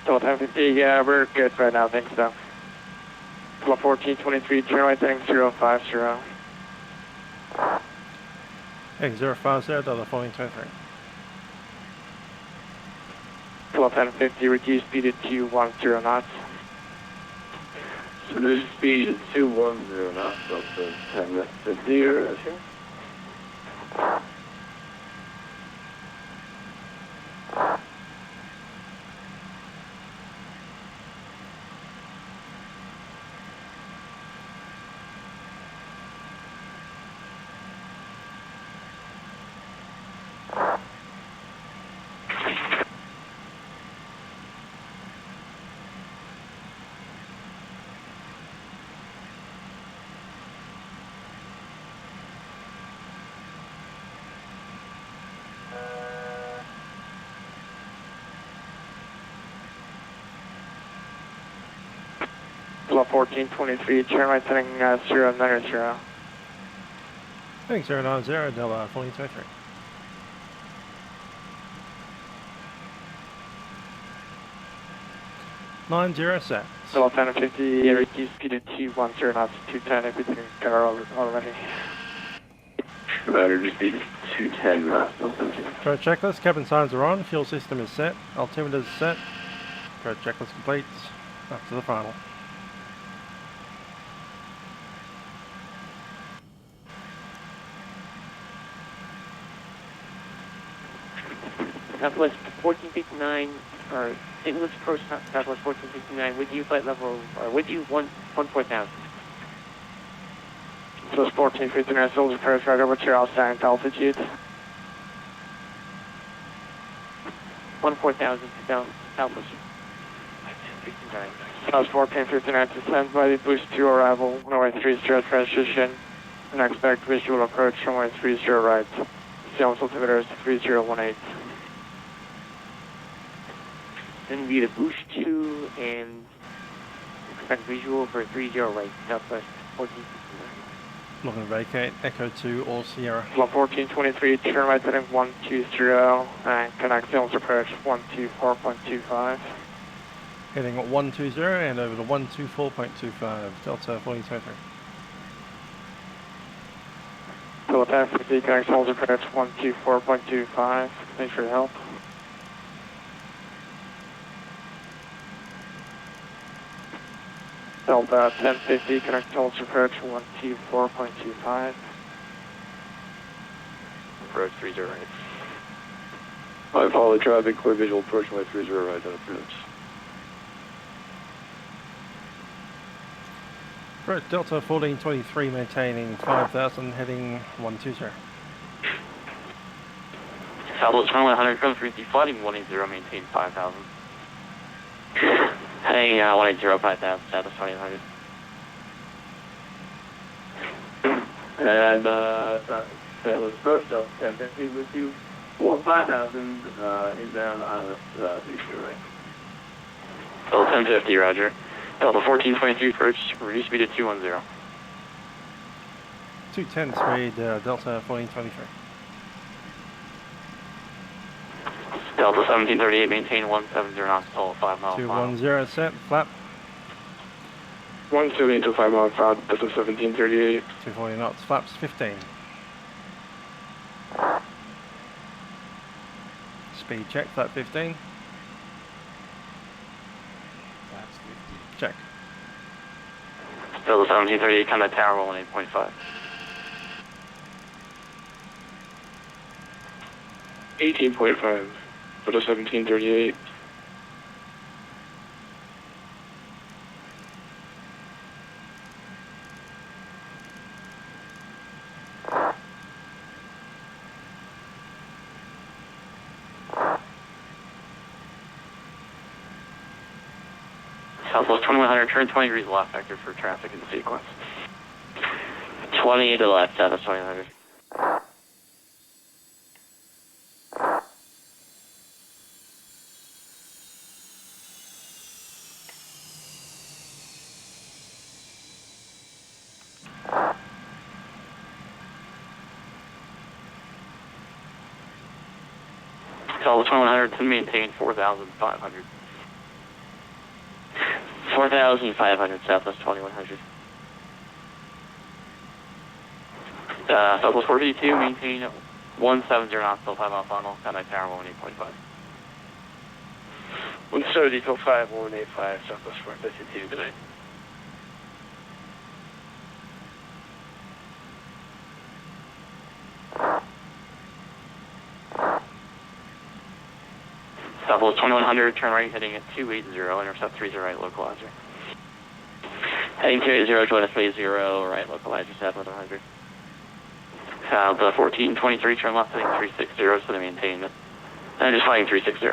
Level 1050, yeah, we're good right now, thanks though. Level 1423, turn right heading 050. Heading 050, double 1423. Level 1050, reduce speed to 210 knots. So this speed is 210 knots, so it's 1050 or this here. Level 1423, turn right heading 090. Heading 090, double 1423. set. Level 1050, yeah, reduce speed to 210 knots, 210 if we can get already. Battery speed 210 knots. Approach checklist, cabin signs are on, fuel system is set, altimeter is set. Approach checklist complete, up to the final. Southwest 1459, or St. Louis approach Southwest 1459, with you flight level, or with you 14,000. So it's 1459, Soldier Approach right over to your outstanding altitude. 14,000 altitude. So it's 1459 to stand by the boost to arrival, runway 30 transition, and expect visual approach runway 30 right. Seattle altimeter 3018. Then be the boost 2 and expect visual for 30 right, southwest 14. Looking to vacate, Echo 2, all Sierra. Flight 1423, turn right heading 120, and connect Seattle approach 124.25. Heading at 120 and over to 124.25, Delta 1423. Delta FTX connect Seattle approach 124.25. Thanks for your help. Delta 1050, connect Seattle approach 124.25. Approach 30 right. I follow the traffic, clear visual approach my 30 right on approach. Approach Delta 1423, maintaining 5,000, heading 120. Southwest 2100, come 3 flooding 180, maintain 5,000. Heading 180, 5,000, Southwest 2100. And that was approach Delta 1050 with you. 5,000 inbound on the 60 right. Delta 1050, roger. Delta 1423, approach, reduce speed to 210. 210 speed, Delta 1423. Delta 1738, maintain 170 knots, total 5 miles. 210 set, flap. 170 to 5 miles out, Delta 1738. 240 knots, flaps 15. Speed check, flap 15. Flaps 15. Check. Delta 1738, contact tower 18.5. 18.5, Delta 1738. Southwest 2100, turn 20 degrees left vector for traffic in the sequence. 20 to the left, Southwest 2100. Southwest 2100 to maintain 4,500. 4,500, Southwest 2100. Southwest 452, maintain 170 knots, still 5 mile final, contact tower 18.5. 170 till 5, 185, Southwest 452, good night. Southwest 2100, turn right, heading at 280, intercept 30 right, localizer. Heading 280, join us 80, right, localizer, Southwest 100. The 1423, turn left, heading 360, so they maintain it. And just flying 360.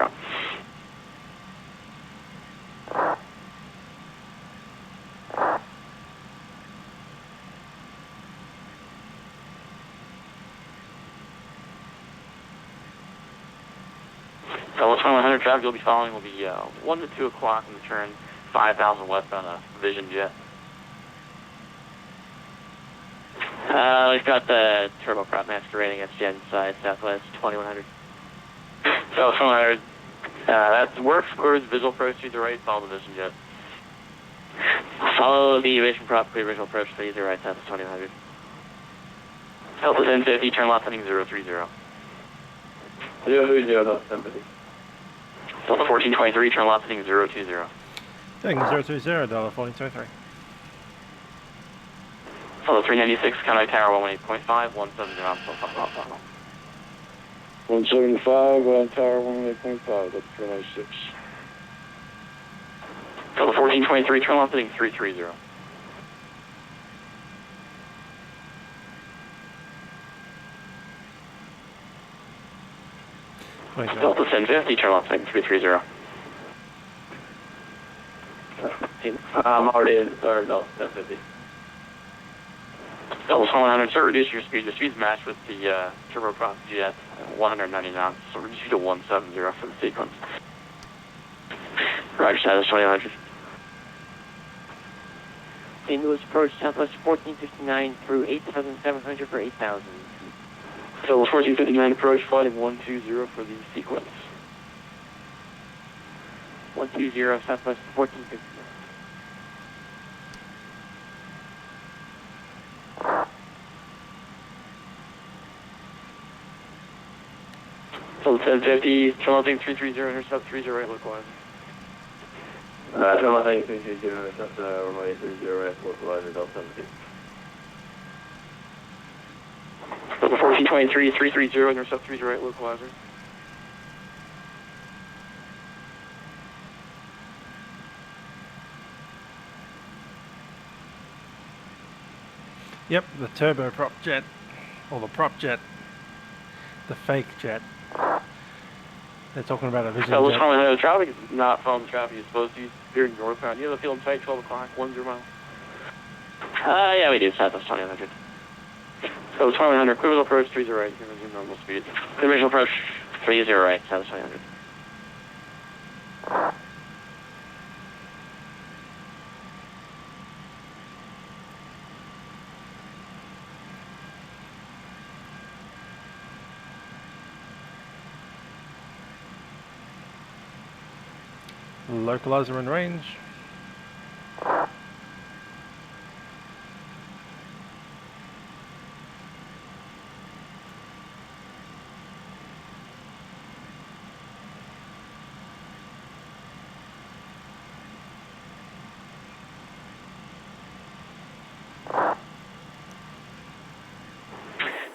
Southwest 2100 traffic you'll be following will be 1 to 2 o'clock in the turn, 5,000 west on a Vision jet. We've got the turboprop masquerading at jet inside, Southwest 2100. Southwest 2100, that works, clears visual approach to the right, follow the Vision jet. Follow the aviation prop, clear visual approach to the right, Southwest 2100. Southwest 1050, turn left heading 030. 030, Delta 1050. Delta 1423, turn left heading 020. Heading 020, Delta 1423. Delta 396, contact tower 18.5, 170 knots, still 5 miles final. 175 on tower 18.5, Delta 396. Delta 1423, turn left heading 330. Delta 1050, turn left, heading 330. I'm already in third, Delta 1050. Delta 100, sir, reduce your speed. Your speed's matched with the turboprop jet, 190 knots, so reduce you to 170 for the sequence. Roger, status 2000. St. Louis approach Southwest 1459 through 8,700 for 8,000. Southwest 1459 approach, flighting 120 for the sequence. 120 Southwest 1459. Delta 1050, turn left, heading 330, intercept 30 right, localizer. Turn left, heading 330, intercept runway 30 right, localizer, Delta 1050. Delta 1423, 330, intercept 30 right, localizer. Yep, the turboprop jet, or the prop jet, the fake jet. They're talking about a vision What's jet. wrong with the traffic? Is not following the traffic you're supposed to. Veering northbound. You have the field in sight, 12 o'clock, 10 miles. Yeah, we do. Southwest 2100. So 2100, equivalent approach, 30 right, here resume normal speed. Original approach 30 right, Southwest 2100. Localizer in range.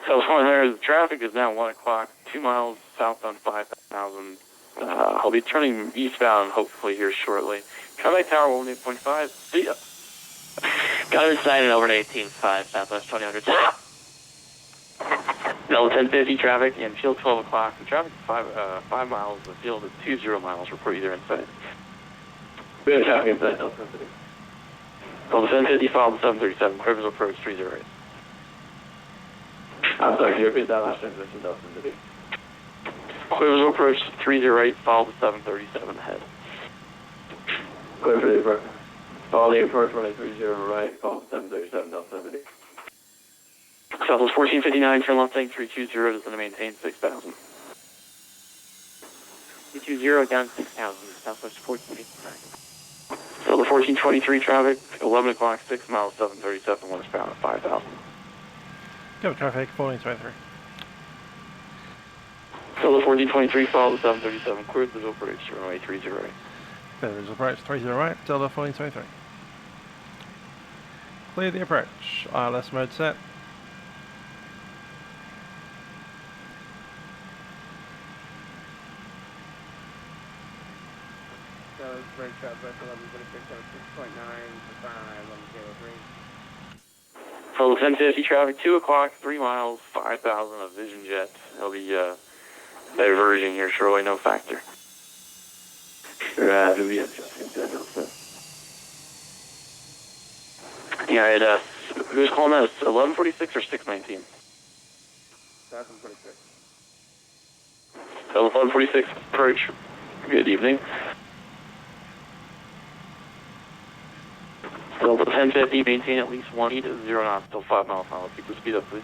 So 100, the traffic is now 1 o'clock, 2 miles southbound 5,000. I'll be turning eastbound hopefully here shortly. Traffic tower 18.5. See ya. Got it signed over to 18.5, Southwest 2000. Delta 1050 traffic and field 12 o'clock. The traffic is 5 miles, the field is 20 miles. Report either inside. We're traffic inside Delta 1050. Delta 1050 followed 737. Quivers approach 30 right. I'm sorry, can you repeat that last transmission, Delta 1050? Quivers approach 30 right, follow the 737 ahead. Quivers approach. Follow the approach runway 30 right, follow the 737 Delta 1050. Southwest 1459, turn left heading 320, descend to maintain 6,000. 320 down 6,000, Southwest 1459. So the 1423 traffic, 11 o'clock, 6 miles, 737, westbound at 5,000. Go traffic 1423. So the 1423, follow the 737, cleared the visual approach, runway 30 right. There is approach 30 right, Delta 1423. Clear the approach, ILS mode set. So it's very Southwest 1126, 6.9 for 1103. So the 1050 traffic, 2 o'clock, 3 miles, 5,000 of Vision Jet. There'll be diversion here shortly, no factor. Right, we have just Yeah, who's calling that? 1146 or 619? 1146. So 1146 approach. Good evening. So the 1050, maintain at least 1 heat at 0 knots till 5 miles an hour. Keep the speed up, please.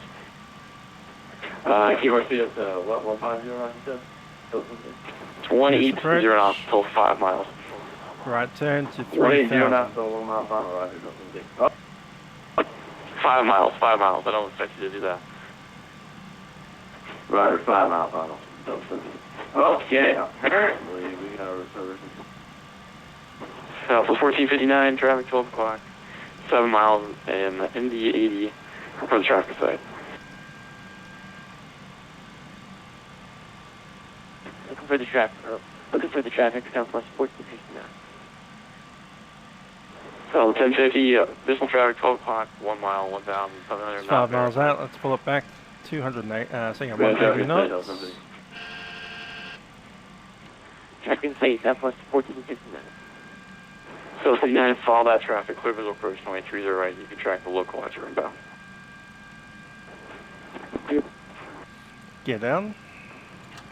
keep our speed up to what, 150 knots? It's 1 heat, 0 knots till 5 miles. Right turn to 3,000. 3,000. 5 miles, 5 miles. I don't expect you to do that. Right, 5 miles, 5 miles. Okay. We got our service. Southwest 1459, traffic 12 o'clock, 7 miles, and MD80 for the traffic side. Looking for the traffic, Southwest 1459. So 1050, additional traffic 12 o'clock, 1 mile, 1,700. 5 miles out, let's pull it back. 208, saying 130 knots. Tracking safe, Southwest 1459. So 59, follow that traffic, clear visual approach, runway 30 right, you can track the localizer inbound. Get down.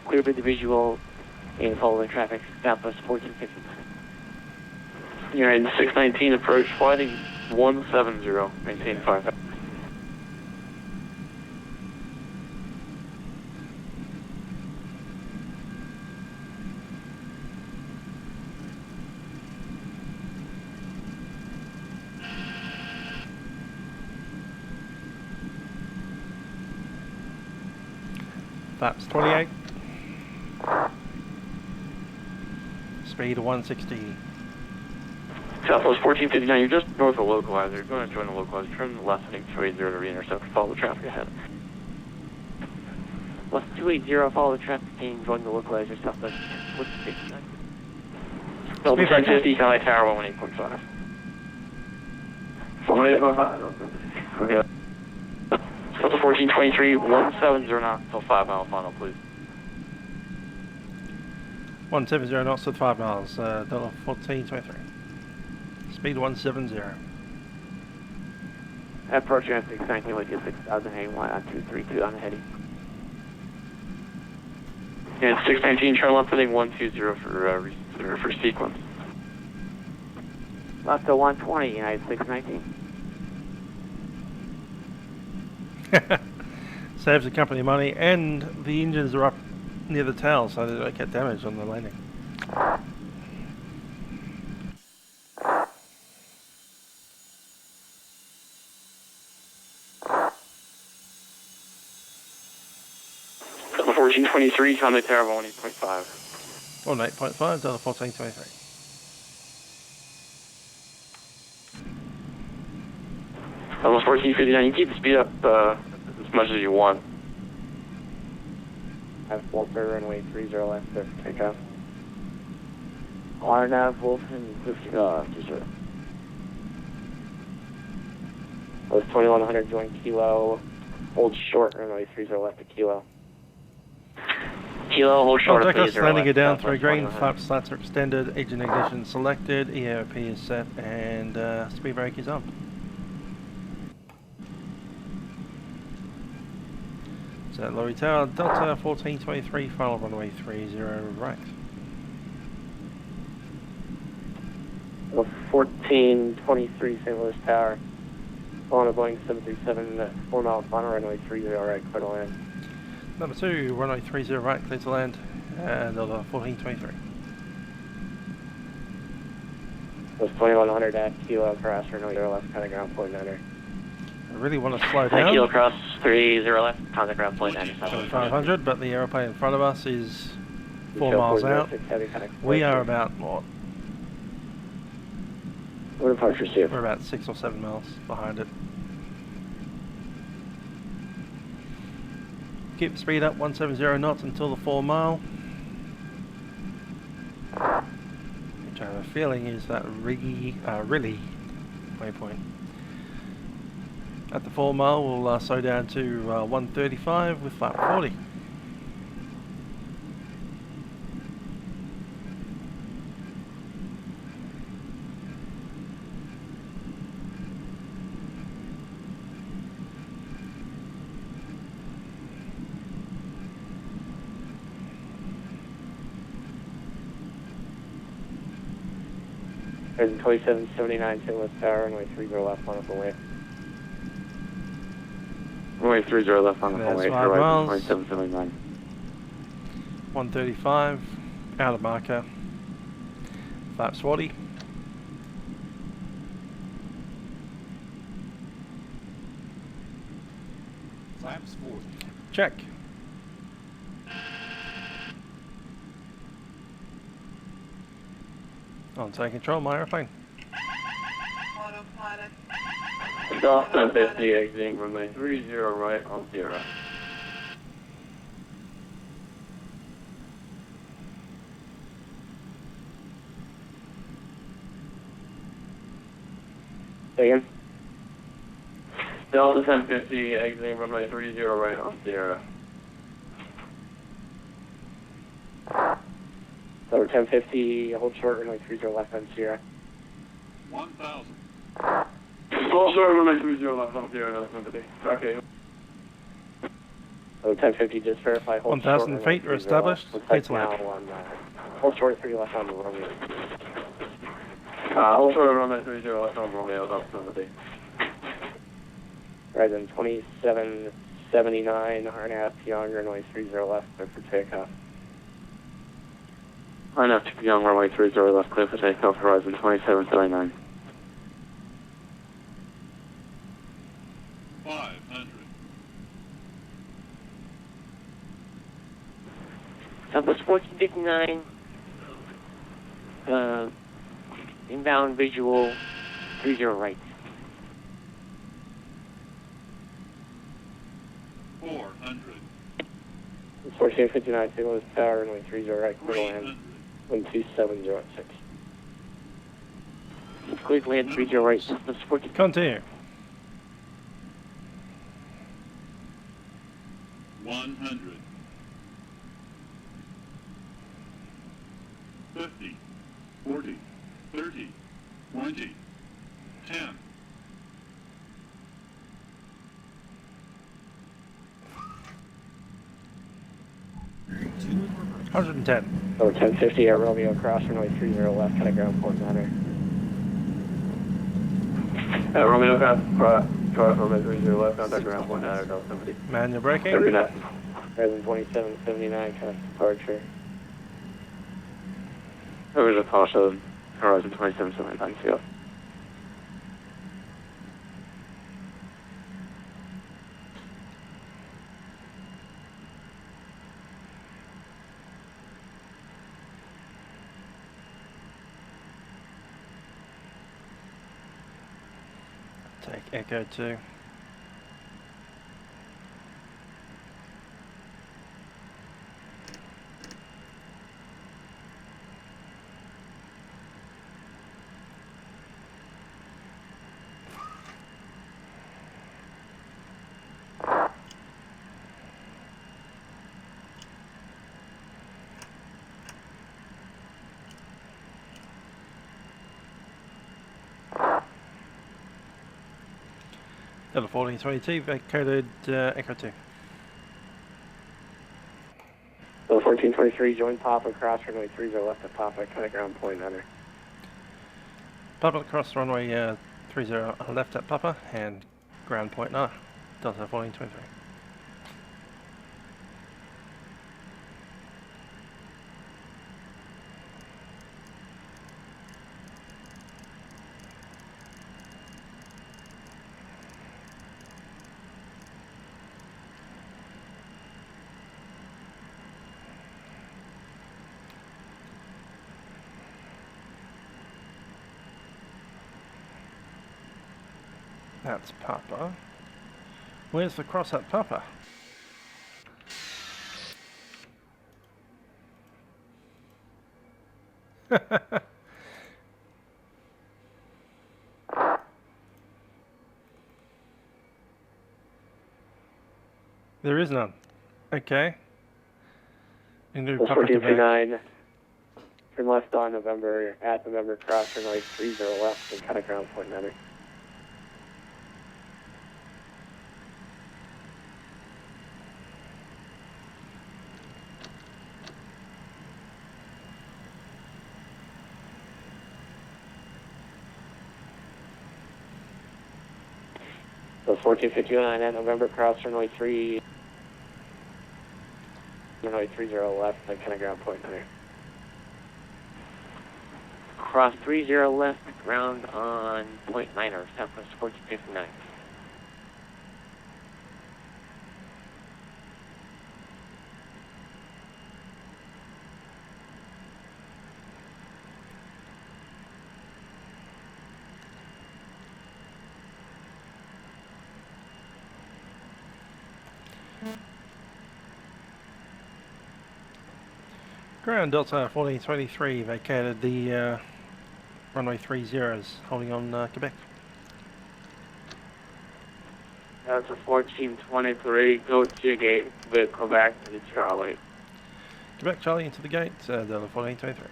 Clear with the visual and follow the traffic, Southwest 1459. United 619, approach flighting 170, maintain 5. Flaps 28. Speed 160. Southwest 1459, you're just north of localizer. You're going to join the localizer. Turn left heading 280 to re-intercept. Follow the traffic ahead. West 280, follow the traffic and join the localizer, Southwest 1459. Delta 1050, Valley Tower 118.5. Okay. Delta 1423, 170 knots till 5 mile final, please. 170 knots at 5 miles, Delta 1423. Speed 170. Approaching at 619 with you 6008 on 232 on the heading. And 619, turn left heading 120 for sequence. Left to 120, United 619. Saves the company money, and the engines are up near the tail so they don't get damaged on the landing. Delta 1423, contact tower 18.5. 18.5, Delta 1423. Almost 1459, you can keep the speed up as much as you want. I have Walter, runway 30 left there, take off. RNAV, Wolfen, 50 off, sir. Post 2100, join Kilo, hold short, runway 30 left to Kilo. Kilo, hold short at 30 landing left. it down through green, flap slats are extended, engine ignition selected, EOP is set, and speed brake is on. So Lorry Tower, Delta 1423, final runway 30 right. 1423, St. Louis Tower. On a Boeing 737, 4 mile final runway 30 right, clear to land. Number 2, runway 30 right, clear to land, and Delta 1423. Was 2100 at Kilo cross runway 0 left, contact ground point 9. I really want to slow down. Kilo cross 30 left, contact ground point 97. 500, but the aeroplane in front of us is 4 miles out. We are about, what? What departure safe? We're about 6 or 7 miles behind it. Keep the speed up 170 knots until the 4 mile. Which I have a feeling is that really waypoint. At the 4 mile we'll slow down to 135 with flap 40. There's 2779 St. Louis Tower, runway 30 left on the way. Runway 30 left on the That's way, 5 miles. 2779. 135, out of marker, flaps 40. Flaps 40. Check. On take control of my airplane. Delta 50 exiting runway 30 right on 0. Again? Delta 1050 exiting runway 30 right on 0. So 1050, hold short, runway 30 left on Sierra. 1,000. Hold short, runway 30 left on Sierra, okay. 1050, just verify, hold 1,000 feet are established. Gates now left. on, hold short, 30 left on the runway. Hold short, runway 30 left on Romeo, that's number 8. Right then, 2779, RNAV Young, runway 30 left, clear for takeoff. RNAV Young, runway 30 left, clear for takeoff, horizon 2779. 500. Southwest 1459, inbound visual, 30 right. 400. 1459, signal is power, runway 30 right, clear to land, 12706. Clear to land, 30 right, Southwest 14. Continue. 100. 50. 40. 30. 20. 10. 110. 1050 at Romeo, cross runway 30 left, kind of ground port matter. Romeo, cross runway 30 left, contact ground point matter, Delta 70. Manual braking. Every night. Horizon 2779, kind of departure. Over to partial, horizon 2779, see you. Take Echo 2. Delta 1422, vacated Echo 2. So 1423, join Papa, cross runway 30 left at Papa, kind of ground point under. Papa across runway 30 left at Papa and ground point now. Delta 1423. That's Papa. Where's the cross at Papa? There is none. Okay. Into Papa Quebec. 1429, turn left on November, at November, cross runway 30 left, and kind of ground point under. So 1459 at November, cross runway 30 left, and kind of ground point under. Cross 30 left, ground on point 9er, Southwest 1459. Ground Delta 1423 vacated the runway 30s, holding on Quebec. Delta 1423, go to gate, but go back to the Charlie. Quebec Charlie into the gate, Delta 1423.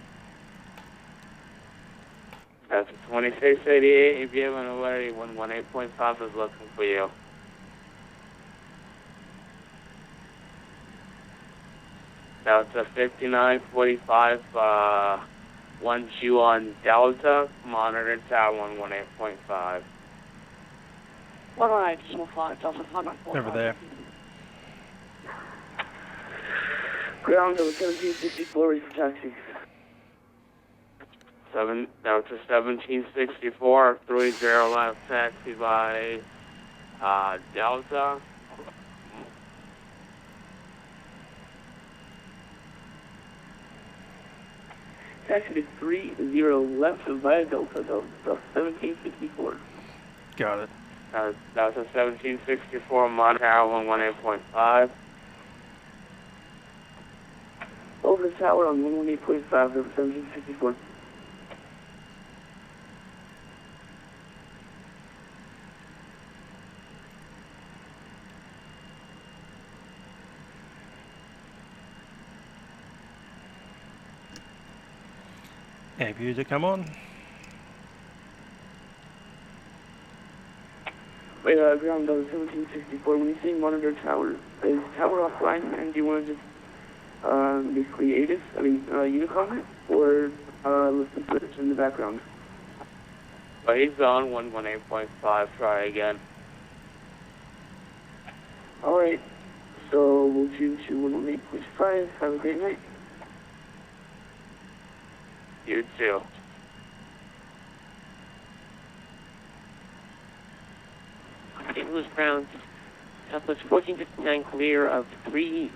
That's 2688. If you have an already 118.5 is looking for you. That's a 5945, 1Q on Delta, monitor tower 118.5. Alright, just move on. Delta, Over there. Ground over 1764, ready for taxi. Delta 1764, 30 left taxi by Delta. Taxi to 30 left via Delta, Delta 1764. Got it. Delta 1764, monitor tower 118.5. Over the tower on 118.5, over 1764. Air user, come on. Wait, ground over 1764. When you say monitor tower, is tower offline, and do you want to just basically ATIS, Unicom it, or listen to it in the background? But he's on 118.5, try again. Alright, so we'll tune to 118.5. Have a great night. You too. St. Louis Ground, Southwest 1459 clear of 30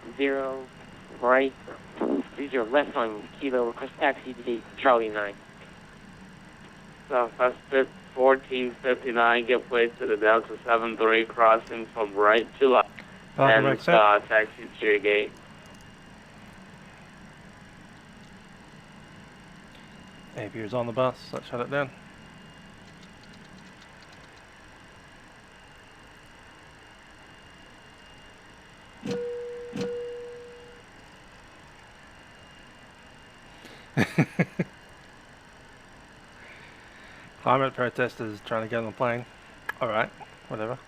right, 30 left on Kilo, request taxi to Charlie 9. Southwest 1459, get placed to the Delta 73 crossing from right to left. And taxi to your gate. Avia's on the bus, let's shut it down. Climate protesters trying to get on the plane. Alright, whatever.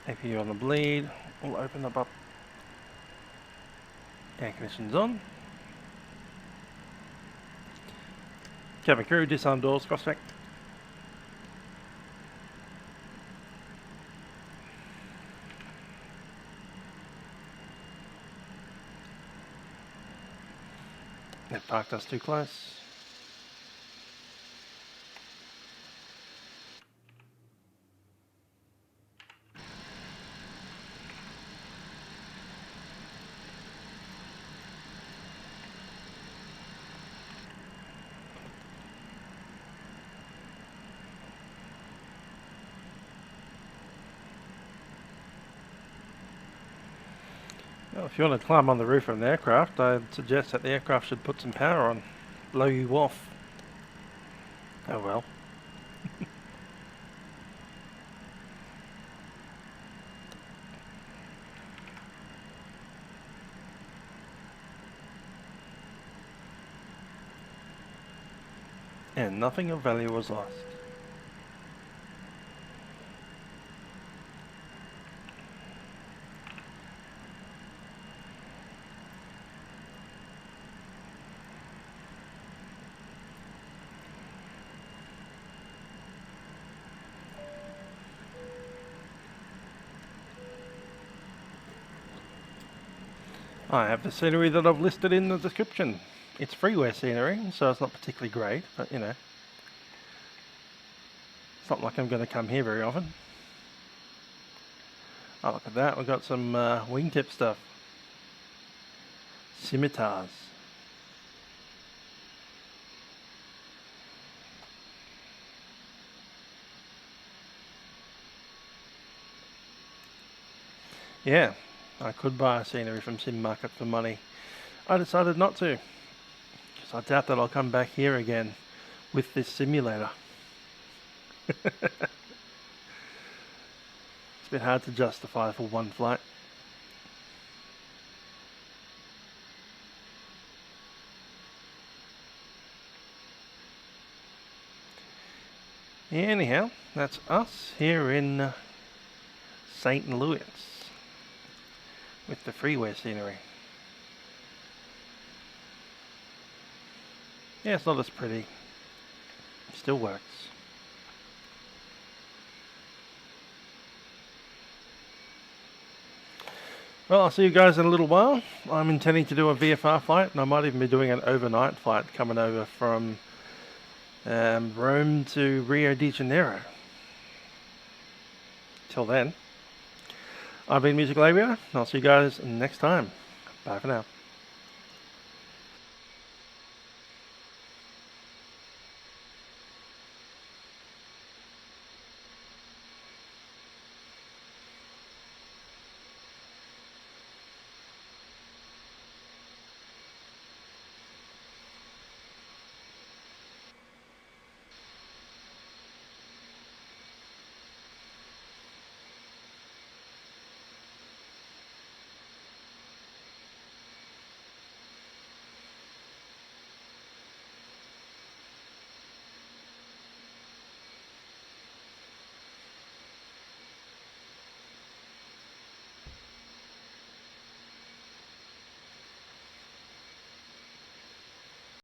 If you're on the bleed, we'll open them up. Air conditioning's on. Cabin crew, disarm doors, cross check. They parked us too close. Well, if you want to climb on the roof of an aircraft, I'd suggest that the aircraft should put some power on. Blow you off. Oh well. And nothing of value was lost. I have the scenery that I've listed in the description. It's freeware scenery, so it's not particularly great, but you know. It's not like I'm going to come here very often. Oh, look at that, we've got some wingtip stuff. Scimitars. Yeah, I could buy a scenery from Sim Market for money. I decided not to, because I doubt that I'll come back here again with this simulator. It's a bit hard to justify for one flight. Anyhow, that's us here in St. Louis with the freeway scenery. Yeah, it's not as pretty. Still works. Well, I'll see you guys in a little while. I'm intending to do a VFR flight, and I might even be doing an overnight flight coming over from Rome to Rio de Janeiro. Till then, I've been Musical Aviator, and I'll see you guys next time. Bye for now.